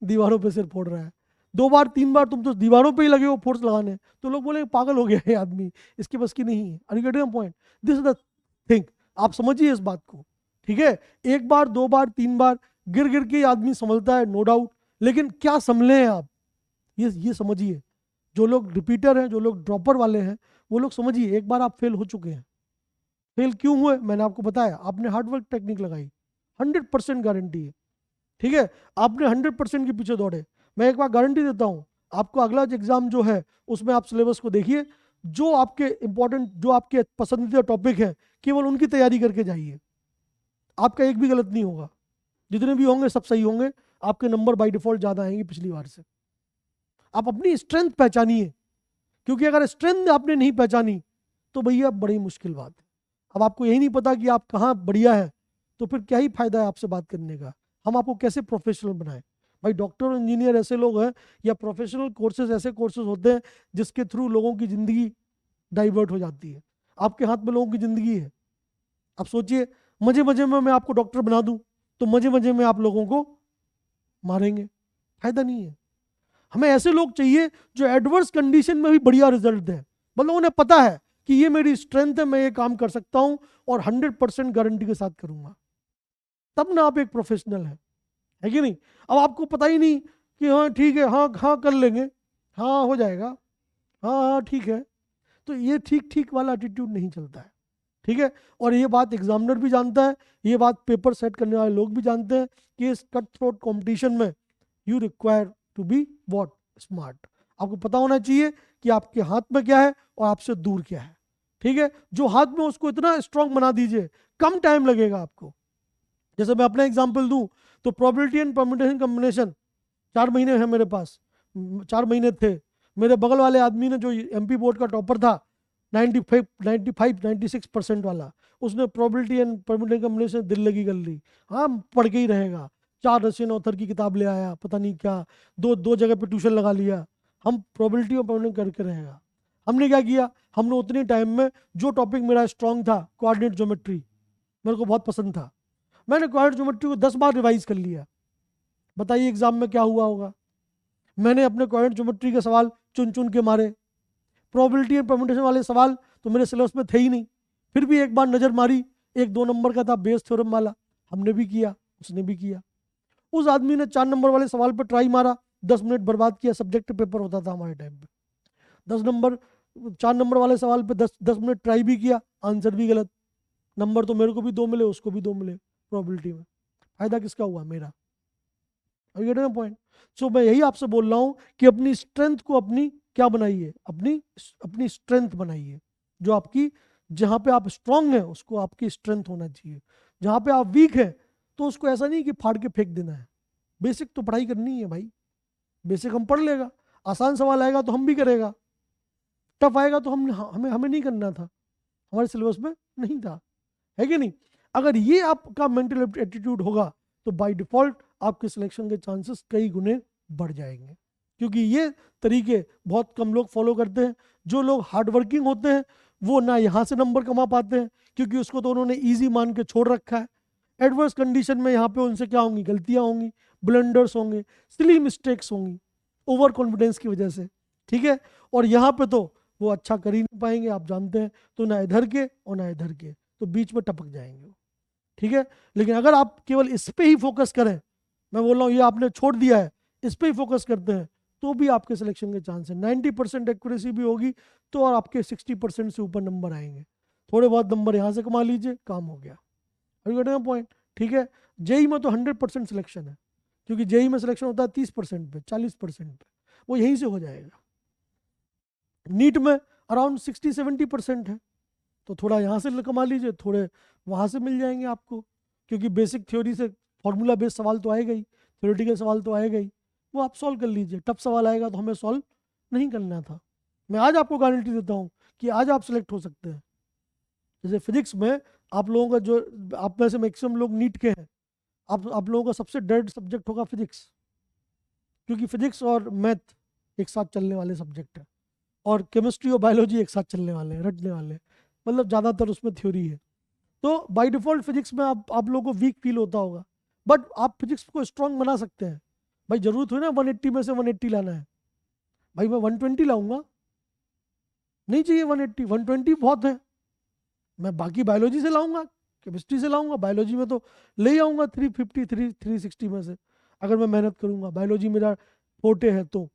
Speaker 1: दीवारों पे सिर फोड़ रहा है। 2 बार 3 बार तुम तो दीवारों पे ही लगे हो फोर्स लगाने, तो लोग बोलेंगे पागल हो गया है आदमी, इसके बस की नहीं है। Point. This is the thing. आप समझिए इस बात को। ठीक है, 1 बार 2 बार 3 बार गिर गिर के आदमी संभलता है, नो डाउट। लेकिन क्या संभले हैं आप, ये समझिए। जो लोग रिपीटर हैं, जो लोग ड्रॉपर वाले हैं, वो लोग समझिए, एक बार आप फेल हो चुके हैं। फेल क्यों हुए मैंने आपको बताया, आपने हार्डवर्क टेक्निक लगाई, 100% गारंटी है। ठीक है, आपने 100% के पीछे दौड़े। मैं एक बार गारंटी देता हूं, आपको अगला एग्जाम जो है उसमें आप सिलेबस को देखिए, जो आपके इंपॉर्टेंट, जो आपके पसंदीदा टॉपिक है, केवल उनकी तैयारी करके जाइए। आपका एक भी गलत नहीं होगा, जितने भी होंगे सब सही होंगे, आपके नंबर बाय डिफॉल्ट ज्यादा आएंगे पिछली बार से। आप अपनी स्ट्रेंथ पहचानिए, क्योंकि अगर स्ट्रेंथ आपने नहीं पहचानी तो भैया बड़ी मुश्किल बात है। अब आपको यही नहीं पता कि आप कहाँ बढ़िया है, तो फिर क्या ही फायदा है आपसे बात करने का। हम आपको कैसे प्रोफेशनल बनाए? भाई डॉक्टर और इंजीनियर ऐसे लोग हैं, या प्रोफेशनल कोर्सेज ऐसे कोर्सेज होते हैं जिसके थ्रू लोगों की जिंदगी डाइवर्ट हो जाती है। आपके हाथ में लोगों की जिंदगी है। आप सोचिए, मजे मजे में मैं आपको डॉक्टर बना दूं तो मजे मजे में आप लोगों को मारेंगे, फायदा नहीं है। हमें ऐसे लोग चाहिए जो एडवर्स कंडीशन में भी बढ़िया रिजल्ट दें। मतलब उन्हें पता है कि ये मेरी स्ट्रेंथ है, मैं ये काम कर सकता हूं और 100% गारंटी के साथ करूंगा, तब ना आप एक प्रोफेशनल है कि नहीं? अब आपको पता ही नहीं कि हाँ ठीक है, हाँ हाँ कर लेंगे, हाँ हो जाएगा, हाँ हाँ ठीक है, तो ये ठीक ठीक वाला एटीट्यूड नहीं चलता है। ठीक है, और ये बात एग्जामिनर भी जानता है, ये बात पेपर सेट करने वाले लोग भी जानते हैं कि इस कट थ्रोट कॉम्पिटिशन में you require to be what? Smart. आपको पता होना चाहिए कि आपके हाथ में क्या है और आपसे दूर क्या है। ठीक है, जो हाथ में उसको इतना स्ट्रांग बना दीजिए, कम टाइम लगेगा आपको। जैसे मैं अपना एग्जांपल दूं तो प्रोबेबिलिटी एंड परम्यूटेशन कॉम्बिनेशन 4 महीने है मेरे पास, 4 महीने थे। मेरे बगल वाले आदमी ने, जो MP बोर्ड का टॉपर था, 96% वाला, उसने प्रोबेबिलिटी एंड परम्यूटेशन कॉम्बिनेशन दिल लगी कर ली। हाँ पढ़ के ही रहेगा, 4 रशियन ऑथर की किताब ले आया, पता नहीं क्या, दो दो जगह पे ट्यूशन लगा लिया, हम प्रोबेबिलिटी ऑफ प्रॉब्लम करके रहेगा। हमने क्या किया, हमने उतने टाइम में जो टॉपिक मेरा स्ट्रांग था, कोऑर्डिनेट ज्योमेट्री मेरे को बहुत पसंद था, मैंने कोऑर्डिनेट ज्योमेट्री को 10 बार रिवाइज कर लिया। बताइए एग्जाम में क्या हुआ होगा। मैंने अपने कोऑर्डिनेट ज्योमेट्री के सवाल चुन चुन के मारे, प्रोबेबिलिटी एंड परम्यूटेशन वाले सवाल तो मेरे सिलेबस में थे ही नहीं, फिर भी एक बार नज़र मारी, 1-2 नंबर का था बेस थ्योरम वाला, हमने भी किया, उसने भी किया। उस आदमी ने 4 नंबर वाले सवाल पर ट्राई मारा, 10 मिनट बर्बाद किया, सब्जेक्ट पेपर होता था हमारे टाइम पे, 4 नंबर वाले सवाल पे 10 मिनट ट्राई भी किया, आंसर भी गलत, नंबर तो मेरे को भी 2 मिले, उसको भी 2 मिले प्रोबेबिलिटी में। फायदा किसका हुआ, मेरा। पॉइंट। सो मैं यही आपसे बोल रहा हूं कि अपनी स्ट्रेंथ को अपनी क्या बनाइए, अपनी स्ट्रेंथ बनाइए। जो आपकी, जहां पे आप स्ट्रांग हैं उसको आपकी स्ट्रेंथ होना चाहिए, जहां पे आप वीक हैं तो उसको ऐसा नहीं कि फाड़ के फेंक देना है। बेसिक तो पढ़ाई करनी है भाई, बेसिक हम पढ़ लेगा, आसान सवाल आएगा तो हम भी करेगा, टफ आएगा तो हमें नहीं करना था, हमारे सिलेबस में नहीं था, है कि नहीं। अगर ये आपका मेंटल एटीट्यूड होगा तो बाय डिफॉल्ट आपके सिलेक्शन के चांसेस कई गुने बढ़ जाएंगे, क्योंकि ये तरीके बहुत कम लोग फॉलो करते हैं। जो लोग हार्ड वर्किंग होते हैं वो ना यहाँ से नंबर कमा पाते हैं, क्योंकि उसको तो उन्होंने ईजी मान के छोड़ रखा है। एडवर्स कंडीशन में यहाँ पे उनसे क्या होंगी, गलतियाँ होंगी, ब्लंडर्स होंगे, सिली मिस्टेक्स होंगी, ओवर कॉन्फिडेंस की वजह से, ठीक है। और यहाँ पे तो वो अच्छा कर ही नहीं पाएंगे, आप जानते हैं, तो ना इधर के और ना इधर के, तो बीच में टपक जाएंगे, ठीक है। लेकिन अगर आप केवल इस पे ही फोकस करें, मैं बोल रहा हूँ ये आपने छोड़ दिया है, इस पे ही फोकस करते हैं, तो भी आपके सिलेक्शन के चांस है। 90% एक्यूरेसी भी होगी तो और आपके 60% से ऊपर नंबर आएंगे। थोड़े बहुत नंबर यहाँ से कमा लीजिए, काम हो गया। पॉइंट, ठीक है। जेई में तो 100% सिलेक्शन है, क्योंकि जेई में सिलेक्शन होता है 30% पे, 40% पे, वो यहीं से हो जाएगा। नीट में अराउंड 60-70% है, तो थोड़ा यहाँ से कमा लीजिए, थोड़े वहाँ से मिल जाएंगे आपको, क्योंकि बेसिक थ्योरी से फॉर्मूला बेस्ड सवाल तो आएगा ही, थ्योरेटिकल सवाल तो आएगा ही, वो आप सॉल्व कर लीजिए। टफ सवाल आएगा तो हमें सॉल्व नहीं करना था। मैं आज आपको गारंटी देता हूँ कि आज आप सिलेक्ट हो सकते हैं। जैसे फिजिक्स में आप लोगों का जो, आप में से मैक्सिमम लोग नीट के हैं, आप लोगों का सबसे डर्ड सब्जेक्ट होगा फिजिक्स, क्योंकि फिजिक्स और मैथ एक साथ चलने वाले सब्जेक्ट है, और केमिस्ट्री और बायोलॉजी एक साथ चलने वाले हैं, रटने वाले हैं, मतलब ज़्यादातर उसमें थ्योरी है। तो बाय डिफॉल्ट फिजिक्स में आप लोगों को वीक फील होता होगा, बट आप फिजिक्स को स्ट्रांग बना सकते हैं। भाई जरूरत हुई ना 180 में से 180 लाना है, भाई मैं 120 लाऊंगा, नहीं चाहिए 180, 120 बहुत है। मैं बाकी बायोलॉजी से लाऊंगा, केमिस्ट्री से लाऊंगा, बायोलॉजी में तो ले आऊंगा 350 360 में से, अगर मैं मेहनत करूंगा, बायोलॉजी मेरा फोर्टे है तो।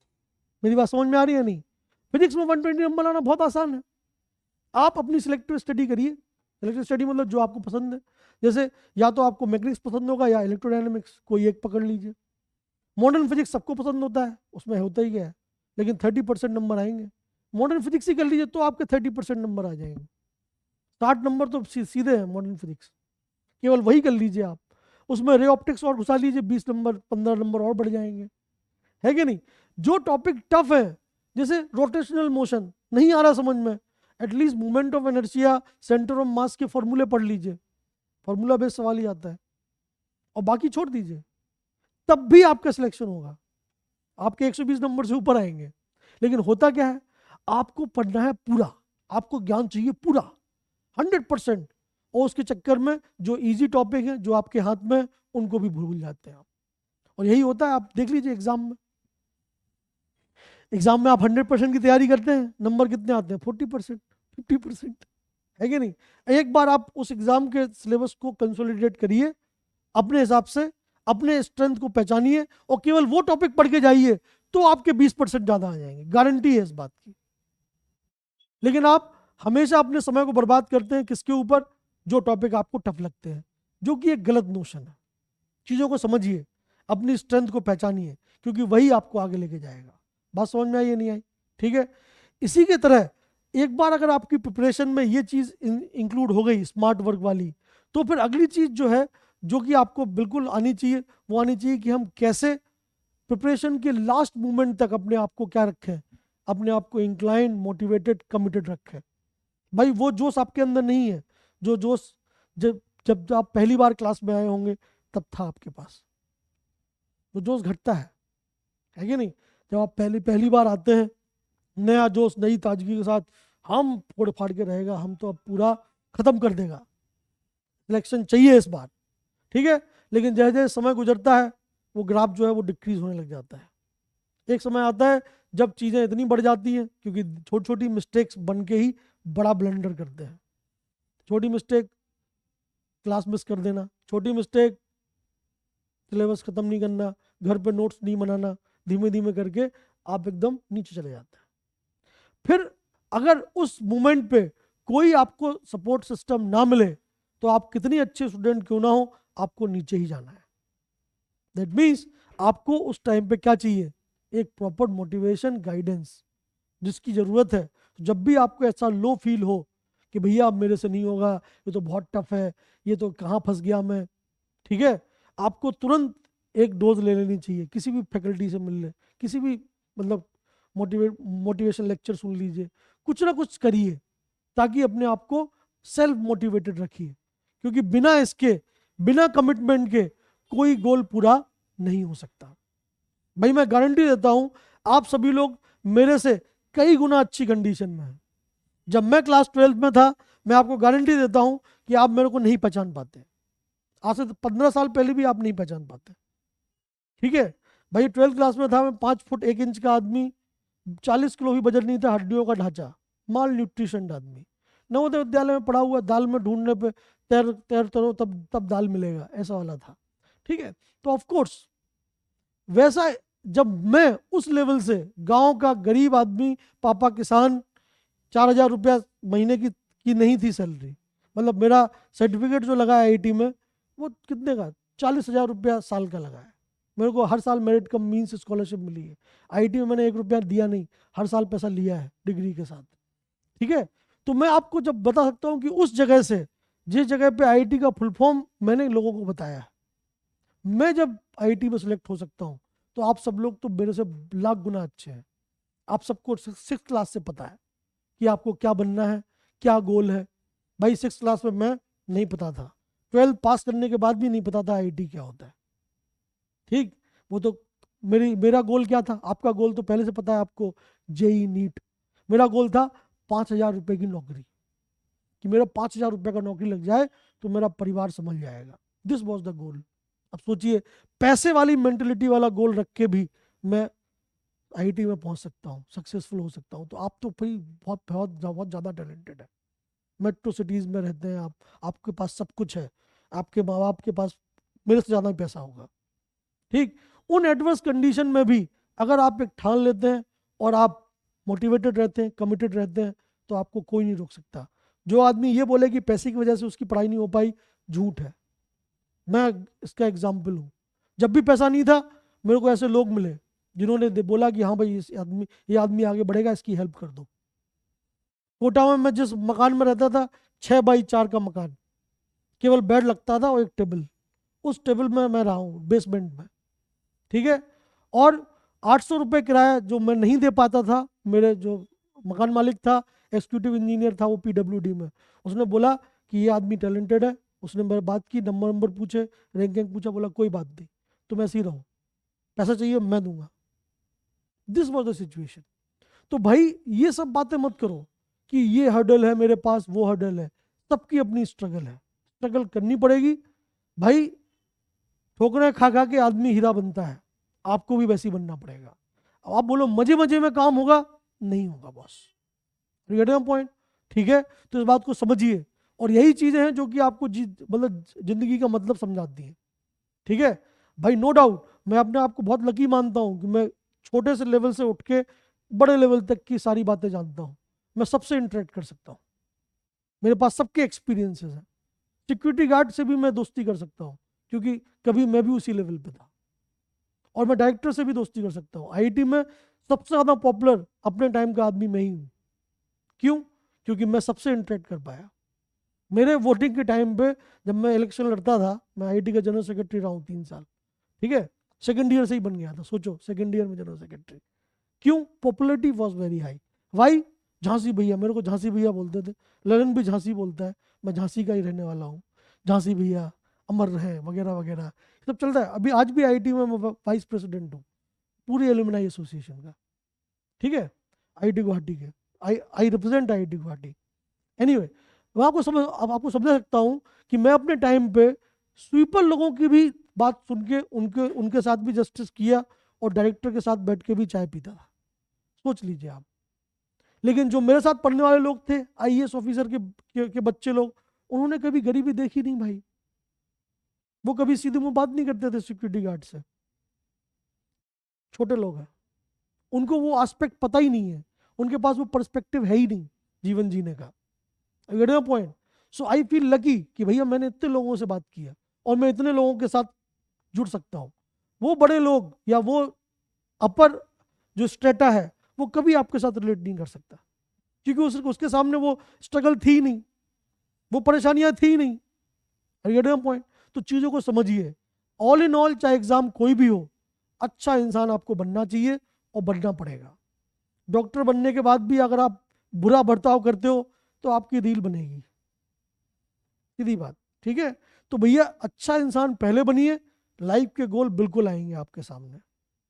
Speaker 1: मेरी बात समझ में आ रही है नहीं। फिजिक्स में 120 नंबर लाना बहुत आसान है। आप अपनी सिलेक्टिव स्टडी करिए, सिलेक्टिव स्टडी मतलब जो आपको पसंद है, जैसे या तो आपको मैकेनिक्स पसंद होगा या इलेक्ट्रोडायनेमिक्स, कोई एक पकड़ लीजिए। मॉडर्न फिजिक्स सबको पसंद होता है, उसमें होता ही क्या है, लेकिन 30% नंबर आएंगे। मॉडर्न फिजिक्स ही कर लीजिए तो आपके 30% नंबर आ जाएंगे। 60 नंबर तो सीधे हैं मॉडर्न फिजिक्स, केवल वही कर लीजिए आप। उसमें रे ऑप्टिक्स और घुसा लीजिए, 20 नंबर 15 नंबर और बढ़ जाएंगे, है कि नहीं। जो टॉपिक टफ है, जैसे रोटेशनल मोशन नहीं आ रहा समझ में, at least movement of inertia, centre of mass के फॉर्मूले पढ़ लीजिए, फॉर्मूला बेस्ड सवाल ही आता है, और बाकी छोड़ दीजिए, तब भी आपका सिलेक्शन होगा, आपके 120 नंबर से ऊपर आएंगे। लेकिन होता क्या है, आपको पढ़ना है पूरा, आपको ज्ञान चाहिए पूरा 100%, और उसके चक्कर में जो इजी टॉपिक है जो आपके हाथ में, उनको भी भूल जाते हैं आप। और यही होता है, आप देख लीजिए एग्जाम में आप 100% की तैयारी करते हैं, नंबर कितने आते हैं, 40% 50%, है कि नहीं। एक बार आप उस एग्जाम के सिलेबस को कंसोलिडेट करिए अपने हिसाब से, अपने स्ट्रेंथ को पहचानिए, और केवल वो टॉपिक पढ़ के जाइए तो आपके 20% ज्यादा आ जाएंगे, गारंटी है इस बात की। लेकिन आप हमेशा अपने समय को बर्बाद करते हैं किसके ऊपर, जो टॉपिक आपको टफ लगते हैं, जो कि एक गलत नोशन है। चीज़ों को समझिए, अपनी स्ट्रेंथ को पहचानिए, क्योंकि वही आपको आगे लेके जाएगा। बात समझ में आई या नहीं आई, ठीक है। इसी के तरह एक बार अगर आपकी प्रिपरेशन में ये चीज़ इंक्लूड हो गई, स्मार्ट वर्क वाली, तो फिर अगली चीज़ जो है, जो कि आपको बिल्कुल आनी चाहिए, वो आनी चाहिए कि हम कैसे प्रिपरेशन के लास्ट मोमेंट तक अपने आप को क्या रखें, अपने आप को इंक्लाइन, मोटिवेटेड, कमिटेड रखें। भाई वो जोश आपके अंदर नहीं है, जो जोश जब जब आप पहली बार क्लास में आए होंगे तब था आपके पास, वो जोश घटता है कि नहीं? जब आप पहली बार आते हैं, नया जोश नई ताजगी के साथ, हम फोड़ फाड़ के रहेगा, हम तो अब पूरा खत्म कर देगा, सिलेक्शन चाहिए इस बार, ठीक है। लेकिन जैसे जैसे समय गुजरता है वो ग्राफ जो है वो डिक्रीज होने लग जाता है। एक समय आता है जब चीज़ें इतनी बढ़ जाती हैं, क्योंकि छोटी छोटी मिस्टेक्स बन के ही बड़ा ब्लंडर करते हैं। छोटी मिस्टेक क्लास मिस कर देना, छोटी मिस्टेक सिलेबस खत्म नहीं करना, घर पे नोट्स नहीं बनाना, धीमे धीमे करके आप एकदम नीचे चले जाते हैं। फिर अगर उस मोमेंट पे कोई आपको सपोर्ट सिस्टम ना मिले तो आप कितनी अच्छे स्टूडेंट क्यों ना हो, आपको नीचे ही जाना है। दैट मीन्स आपको उस टाइम पे क्या चाहिए, एक प्रॉपर मोटिवेशन गाइडेंस जिसकी ज़रूरत है। जब भी आपको ऐसा लो फील हो कि भैया अब मेरे से नहीं होगा, ये तो बहुत टफ है, ये तो कहाँ फंस गया मैं, ठीक है, आपको तुरंत एक डोज ले लेनी चाहिए, किसी भी फैकल्टी से मिल ले, किसी भी मतलब मोटिवेशन लेक्चर सुन लीजिए, कुछ ना कुछ करिए ताकि अपने आप को सेल्फ मोटिवेटेड रखिए, क्योंकि बिना इसके, बिना कमिटमेंट के कोई गोल पूरा नहीं हो सकता। भाई मैं गारंटी देता हूं आप सभी लोग मेरे से कई गुना अच्छी कंडीशन में हैं। जब मैं क्लास 12 में था, मैं आपको गारंटी देता हूं कि आप मेरे को नहीं पहचान पाते। आज से 15 साल पहले भी आप नहीं पहचान पाते, ठीक है। भाई 12th क्लास में था मैं, 5 फुट 1 इंच का आदमी, 40 किलो भी वजन नहीं था, हड्डियों का ढांचा, माल न्यूट्रिशन आदमी, नवोदय विद्यालय में पढ़ा हुआ, दाल में ढूंढने पे तैर तैर तरो तब दाल मिलेगा, ऐसा वाला था, ठीक है। तो ऑफ कोर्स वैसा जब मैं उस लेवल से गांव का गरीब आदमी, पापा किसान, 4,000 रुपया महीने की नहीं थी सैलरी, मतलब मेरा सर्टिफिकेट जो लगा है आईआईटी में वो कितने का, 40,000 रुपया साल का लगा है। मेरे को हर साल मेरिट कम मीन्स स्कॉलरशिप मिली है। आईआईटी में मैंने 1 रुपया दिया नहीं, हर साल पैसा लिया है डिग्री के साथ, ठीक है। तो मैं आपको जब बता सकता हूँ कि उस जगह से, जिस जगह पे आईआईटी का फुल फॉर्म मैंने लोगों को बताया है, मैं जब आईआईटी में सिलेक्ट हो सकता हूँ, तो आप सब लोग तो मेरे से लाख गुना अच्छे हैं। आप सबको 6th क्लास से पता है कि आपको क्या बनना है, क्या गोल है। भाई 6th क्लास में मैं नहीं पता था, 12th पास करने के बाद भी नहीं पता था आईआईटी क्या होता है, ठीक। वो तो मेरा गोल क्या था, आपका गोल तो पहले से पता है आपको, जेई नीट। मेरा गोल था 5,000 रुपये की नौकरी, कि मेरा 5,000 रुपये का नौकरी लग जाए तो मेरा परिवार संभल जाएगा। This was the goal. अब सोचिए, पैसे वाली मेंटेलिटी वाला गोल रख के भी मैं आईआईटी में पहुंच सकता हूँ, सक्सेसफुल हो सकता हूँ। तो आप तो भाई बहुत बहुत बहुत ज़्यादा टैलेंटेड है। मेट्रो सिटीज़ में रहते हैं आप, आपके पास सब कुछ है, आपके माँ बाप के पास मेरे से ज़्यादा पैसा होगा, ठीक। उन एडवर्स कंडीशन में भी अगर आप एक ठान लेते हैं और आप मोटिवेटेड रहते हैं, कमिटेड रहते हैं, तो आपको कोई नहीं रोक सकता। जो आदमी ये बोले कि पैसे की वजह से उसकी पढ़ाई नहीं हो पाई, झूठ है। मैं इसका एग्जाम्पल हूँ। जब भी पैसा नहीं था, मेरे को ऐसे लोग मिले जिन्होंने बोला कि हाँ भाई ये आदमी आगे बढ़ेगा, इसकी हेल्प कर दो। कोटा में मैं जिस मकान में रहता था, 6x4 का मकान, केवल बेड लगता था और एक टेबल, उस टेबल में मैं रहा हूँ बेसमेंट में, ठीक है। और 800 रुपये किराया जो मैं नहीं दे पाता था, मेरे जो मकान मालिक था, एग्जीक्यूटिव इंजीनियर था वो पीडब्ल्यूडी में, उसने बोला कि ये आदमी टैलेंटेड है, उसने मेरे बात की, नंबर पूछे, रैंकिंग पूछा, बोला कोई बात नहीं, तुम ऐसे ही रहो, पैसा चाहिए मैं दूंगा। This was the situation. तो भाई ये सब बातें मत करो कि ये हर्डल है मेरे पास, वो हर्डल है, सबकी अपनी स्ट्रगल है, स्ट्रगल करनी पड़ेगी भाई। ठोकरें खा खा के आदमी हीरा बनता है, आपको भी वैसे ही बनना पड़ेगा। अब आप बोलो मजे मजे में काम होगा, नहीं होगा बॉस, पॉइंट, ठीक है। तो इस बात को समझिए, और यही चीजें हैं जो कि आपको मतलब जिंदगी का मतलब समझाती हैं, ठीक है भाई। नो डाउट मैं अपने आप को बहुत लकी मानता हूं कि मैं छोटे से लेवल से उठ के बड़े लेवल तक की सारी बातें जानता हूं, मैं सबसे इंटरेक्ट कर सकता हूं, मेरे पास सबके एक्सपीरियंसेस हैं। सिक्योरिटी गार्ड से भी मैं दोस्ती कर सकता हूं, क्योंकि कभी मैं भी उसी लेवल पे था। और मैं डायरेक्टर से भी दोस्ती कर सकता हूँ। आईआईटी में सबसे ज़्यादा पॉपुलर अपने टाइम का आदमी मैं ही हूँ। क्यों? क्योंकि मैं सबसे इंटरेक्ट कर पाया। मेरे वोटिंग के टाइम पे जब मैं इलेक्शन लड़ता था, मैं आईआईटी का जनरल सेक्रेटरी रहा हूँ 3 साल, ठीक है। सेकेंड ईयर से ही बन गया था, सोचो, सेकेंड ईयर में जनरल सेक्रेटरी। क्यों? Popularity was very high. Why? Jhansi भैया, मेरे को झांसी भैया बोलते थे, ललन भी झांसी बोलता है, मैं झांसी का ही रहने वाला हूँ, झांसी भैया अमर रहे वगैरह वगैरह, सब चलता है। अभी आज भी आईआईटी में मैं वाइस प्रेसिडेंट हूँ पूरी एलुमनाई एसोसिएशन का, ठीक है, आईआईटी गुवाहाटी के। I represent IIT Guwahati. Anyway, मैं आपको समझ, अब आपको समझा सकता हूँ कि मैं अपने टाइम पे स्वीपर लोगों की भी बात सुन के उनके उनके साथ भी जस्टिस किया और डायरेक्टर के साथ बैठ के भी चाय पीता था, सोच लीजिए आप। लेकिन जो मेरे साथ पढ़ने वाले लोग थे, आईएएस ऑफिसर के बच्चे लोग, उन्होंने कभी गरीबी देखी नहीं भाई। वो कभी सीधे मुंह बात नहीं करते थे सिक्योरिटी गार्ड से। छोटे लोग हैं, उनको वो एस्पेक्ट पता ही नहीं है, उनके पास वो पर्सपेक्टिव है ही नहीं जीवन जीने का। Gate my point? So I feel lucky कि भैया मैंने इतने लोगों से बात किया और मैं इतने लोगों के साथ जुड़ सकता हूँ। वो बड़े लोग या वो अपर जो स्ट्रेटा है वो कभी आपके साथ रिलेट नहीं कर सकता, क्योंकि उसके सामने वो स्ट्रगल थी नहीं, वो परेशानियां थी नहीं। Gate my point? तो चीज़ों को समझिए। ऑल इन ऑल, चाहे एग्जाम कोई भी हो, अच्छा इंसान आपको बनना चाहिए और बनना पड़ेगा। डॉक्टर बनने के बाद भी अगर आप बुरा बर्ताव करते हो तो आपकी रील बनेगी, सीधी बात, ठीक है? तो भैया अच्छा इंसान पहले बनिए, लाइफ के गोल बिल्कुल आएंगे आपके सामने।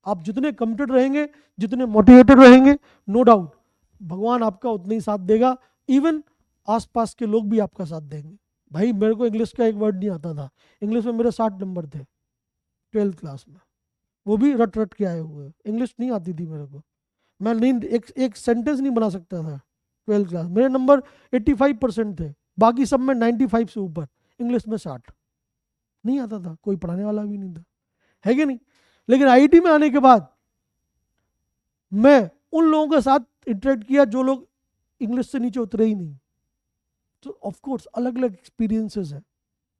Speaker 1: आप जितने कमिटेड रहेंगे, जितने मोटिवेटेड रहेंगे, नो डाउट भगवान आपका उतना ही साथ देगा। इवन आसपास के लोग भी आपका साथ देंगे। भाई मेरे को इंग्लिश का एक वर्ड नहीं आता था, इंग्लिश में मेरे 60 नंबर थे 12th क्लास में, वो भी रट रट के आए हुए। इंग्लिश नहीं आती थी मेरे को, मैं नहीं एक सेंटेंस नहीं बना सकता था 12th क्लास। मेरे नंबर 85% थे, बाकी सब में 95 से ऊपर, इंग्लिश में 60। नहीं आता था, कोई पढ़ाने वाला भी नहीं था, है कि नहीं? लेकिन आईआईटी में आने के बाद मैं उन लोगों के साथ इंटरेक्ट किया जो लोग इंग्लिश से नीचे उतरे ही नहीं। तो ऑफ कोर्स अलग अलग एक्सपीरियंसेस हैं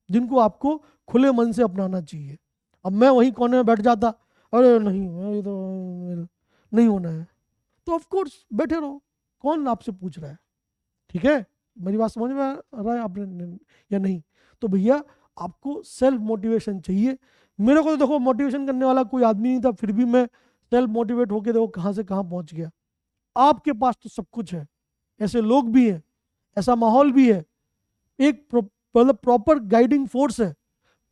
Speaker 1: जिनको आपको खुले मन से अपनाना चाहिए। अब मैं वहीं कोने में बैठ जाता, अरे नहीं ये तो नहीं होना है, तो ऑफ कोर्स बैठे रहो, कौन आपसे पूछ रहा है? ठीक है, मेरी बात समझ में आ रहा है आपने या नहीं? तो भैया आपको सेल्फ मोटिवेशन चाहिए। मेरे को तो देखो मोटिवेशन करने वाला कोई आदमी नहीं था, फिर भी मैं सेल्फ मोटिवेट होकर देखो कहाँ से कहाँ पहुँच गया। आपके पास तो सब कुछ है, ऐसे लोग भी हैं, ऐसा माहौल भी है, एक मतलब प्रॉपर गाइडिंग फोर्स है,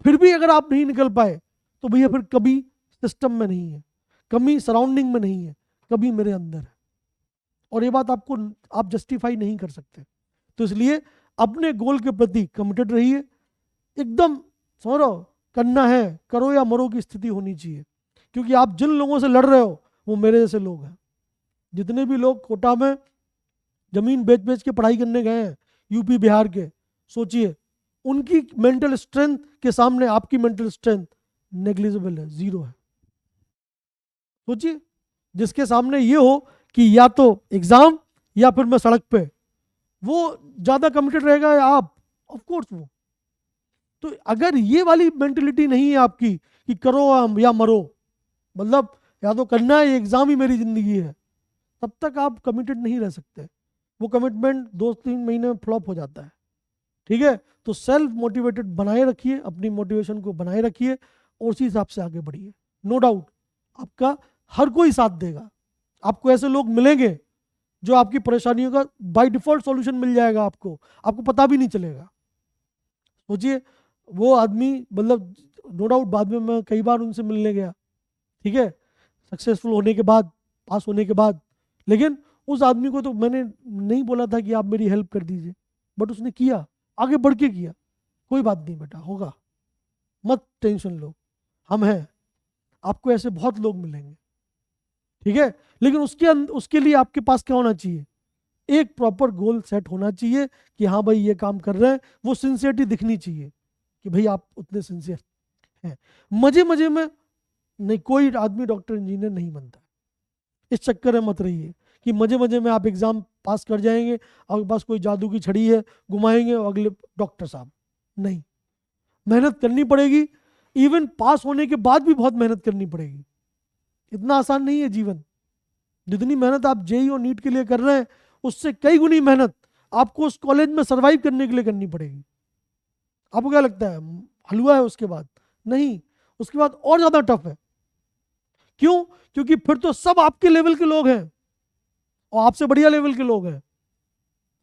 Speaker 1: फिर भी अगर आप नहीं निकल पाए तो भैया फिर कभी सिस्टम में नहीं है, कभी सराउंडिंग में नहीं है, कभी मेरे अंदर है। और ये बात आपको आप जस्टिफाई नहीं कर सकते। तो इसलिए अपने गोल के प्रति कमिटेड रहिए, एकदम समझो, करना है करो या मरो की स्थिति होनी चाहिए। क्योंकि आप जिन लोगों से लड़ रहे हो वो मेरे जैसे लोग हैं। जितने भी लोग कोटा में जमीन बेच बेच के पढ़ाई करने गए हैं यूपी बिहार के, सोचिए उनकी मेंटल स्ट्रेंथ के सामने आपकी मेंटल स्ट्रेंथ नेग्लिजिबल है, जीरो है। सोचिए जिसके सामने ये हो कि या तो एग्जाम या फिर मैं सड़क पे, वो ज्यादा कमिटेड रहेगा या आप? ऑफ कोर्स वो। तो अगर ये वाली मेंटेलिटी नहीं है आपकी कि करो या मरो, मतलब या तो करना है, एग्जाम ही मेरी जिंदगी है, तब तक आप कमिटेड नहीं रह सकते। वो कमिटमेंट 2-3 महीने में फ्लॉप हो जाता है, ठीक है? तो सेल्फ मोटिवेटेड बनाए रखिए, अपनी मोटिवेशन को बनाए रखिए और उसी हिसाब से आगे बढ़िए। नो डाउट आपका हर कोई साथ देगा, आपको ऐसे लोग मिलेंगे जो आपकी परेशानियों का बाय डिफॉल्ट सॉल्यूशन मिल जाएगा, आपको पता भी नहीं चलेगा। सोचिए वो आदमी, मतलब नो डाउट बाद में मैं कई बार उनसे मिलने गया, ठीक है, सक्सेसफुल होने के बाद, पास होने के बाद, लेकिन उस आदमी को तो मैंने नहीं बोला था कि आप मेरी हेल्प कर दीजिए, बट उसने किया, आगे बढ़ के किया। कोई बात नहीं बेटा, होगा, मत टेंशन लो, हम हैं, आपको ऐसे बहुत लोग मिलेंगे, ठीक है? लेकिन उसके लिए आपके पास क्या होना चाहिए? एक प्रॉपर गोल सेट होना चाहिए कि हाँ भाई ये काम कर रहे हैं, वो सिंसियरिटी दिखनी चाहिए कि भाई आप उतने सिंसियर हैं। मजे मजे में नहीं, कोई आदमी डॉक्टर इंजीनियर नहीं बनता, इस चक्कर में मत रहिए कि मजे मजे में आप एग्जाम पास कर जाएंगे, आपके पास कोई जादू की छड़ी है, घुमाएंगे और अगले डॉक्टर साहब। नहीं, मेहनत करनी पड़ेगी, इवन पास होने के बाद भी बहुत मेहनत करनी पड़ेगी। इतना आसान नहीं है जीवन। जितनी मेहनत आप जेईई और नीट के लिए कर रहे हैं, उससे कई गुनी मेहनत आपको उस कॉलेज में सरवाइव करने के लिए करनी पड़ेगी। आपको क्या लगता है हलवा है उसके बाद? नहीं, उसके बाद और ज्यादा टफ है। क्यों? क्योंकि फिर तो सब आपके लेवल के लोग हैं और आपसे बढ़िया लेवल के लोग हैं।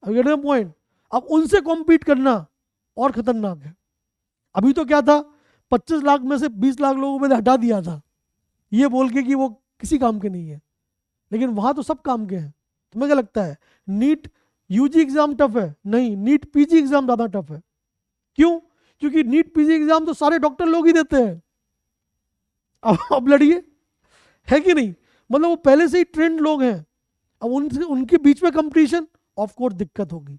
Speaker 1: अब पॉइंट, अब उनसे कॉम्पीट करना और खतरनाक है। अभी तो क्या था, 25 लाख में से 20 लाख लोगों में हटा दिया था, ये बोल के कि वो किसी काम के नहीं है, लेकिन वहां तो सब काम के हैं। तुम्हें क्या लगता है नीट यूजी एग्जाम टफ है? नहीं, नीट पीजी एग्जाम ज्यादा टफ है। क्यों? क्योंकि नीट पीजी एग्जाम तो सारे डॉक्टर लोग ही देते हैं। अब लड़िए, है कि नहीं? मतलब वो पहले से ही ट्रेंड लोग हैं, अब उनसे उनके बीच में कंपटीशन, ऑफ कोर्स दिक्कत होगी।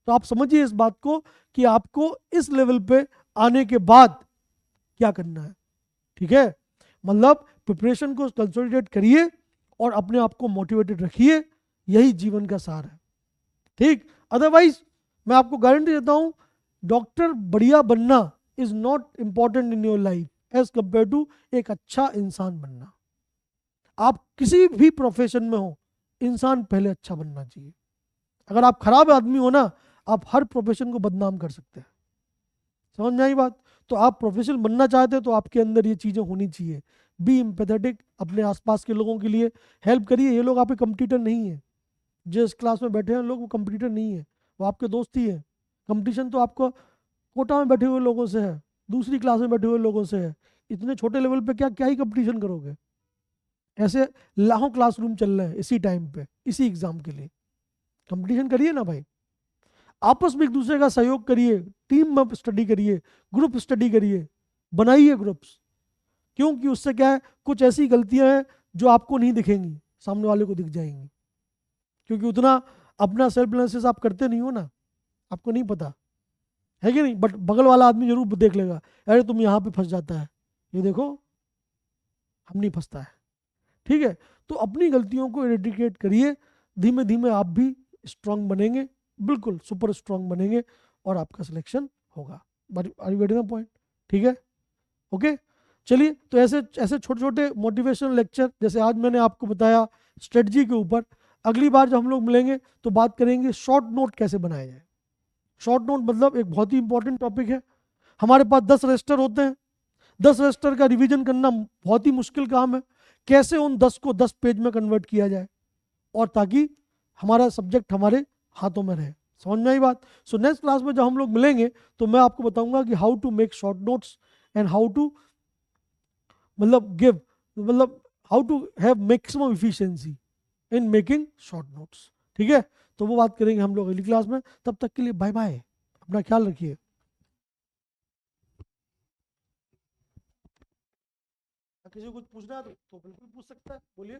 Speaker 1: तो आप समझिए इस बात को कि आपको इस लेवल पे आने के बाद क्या करना है। ठीक है, मतलब प्रिपरेशन को कंसोलिडेट करिए और अपने आप को मोटिवेटेड रखिए, यही जीवन का सार है। ठीक, अदरवाइज मैं आपको गारंटी देता हूं डॉक्टर बढ़िया बनना is not important in your life as compare to एक अच्छा इंसान बनना। आप किसी भी प्रोफेशन में हो, इंसान पहले अच्छा बनना चाहिए। अगर आप खराब आदमी हो ना, आप हर प्रोफेशन को बदनाम कर सकते हैं। समझ में आई बात? तो आप प्रोफेशनल बनना चाहते हो तो आपके अंदर ये चीज़ें होनी चाहिए। बी एम्पैथेटिक, अपने आसपास के लोगों के लिए हेल्प करिए। ये लोग आपके कंपटीटर नहीं है, जिस क्लास में बैठे हैं लोग वो कंपटीटर नहीं है, वो आपके दोस्त ही है। कंपटीशन तो आपको कोटा में बैठे हुए लोगों से है, दूसरी क्लास में बैठे हुए लोगों से है। इतने छोटे लेवल पे क्या क्या ही कंपटीशन करोगे? ऐसे लाखों क्लासरूम चल रहे हैं इसी टाइम पे, इसी एग्जाम के लिए। कंपटीशन करिए ना भाई, आपस में एक दूसरे का सहयोग करिए, टीम में स्टडी करिए, ग्रुप स्टडी करिए, बनाइए ग्रुप्स। क्योंकि उससे क्या है, कुछ ऐसी गलतियां हैं जो आपको नहीं दिखेंगी, सामने वाले को दिख जाएंगी। क्योंकि उतना अपना सेल्फ एनालिसिस आप करते नहीं हो ना, आपको नहीं पता है कि नहीं। बट बगल वाला आदमी जरूर देख लेगा, अरे तुम यहाँ पे फंस जाता है, ये देखो हम नहीं फंसता है। ठीक है, तो अपनी गलतियों को इरेडिकेट करिए, धीमे धीमे आप भी स्ट्रांग बनेंगे, बिल्कुल सुपर स्ट्रांग बनेंगे और आपका सिलेक्शन होगा। Are you getting the point? ठीक है, ओके। चलिए, तो ऐसे ऐसे छोटे छोटे मोटिवेशनल लेक्चर जैसे आज मैंने आपको बताया स्ट्रेटजी के ऊपर, अगली बार जब हम लोग मिलेंगे तो बात करेंगे शॉर्ट नोट कैसे बनाया जाए। शॉर्ट नोट मतलब एक बहुत ही इंपॉर्टेंट टॉपिक है। हमारे पास 10 रजिस्टर होते हैं, 10 रजिस्टर का रिवीजन करना बहुत ही मुश्किल काम है। कैसे उन 10 को 10 पेज में कन्वर्ट किया जाए, और ताकि हमारा सब्जेक्ट हमारे हाथों में रहे। समझ में आई बात? सो नेक्स्ट क्लास में जब हम लोग मिलेंगे तो मैं आपको बताऊंगा कि how to make short notes and how to मतलब गिव मतलब how to have maximum efficiency in making short notes. ठीक है, तो वो बात करेंगे हम लोग अगली क्लास में। तब तक के लिए बाय बाय, अपना ख्याल रखिए। किसी को कुछ पूछना है तो बिल्कुल पूछ सकता है, बोलिए।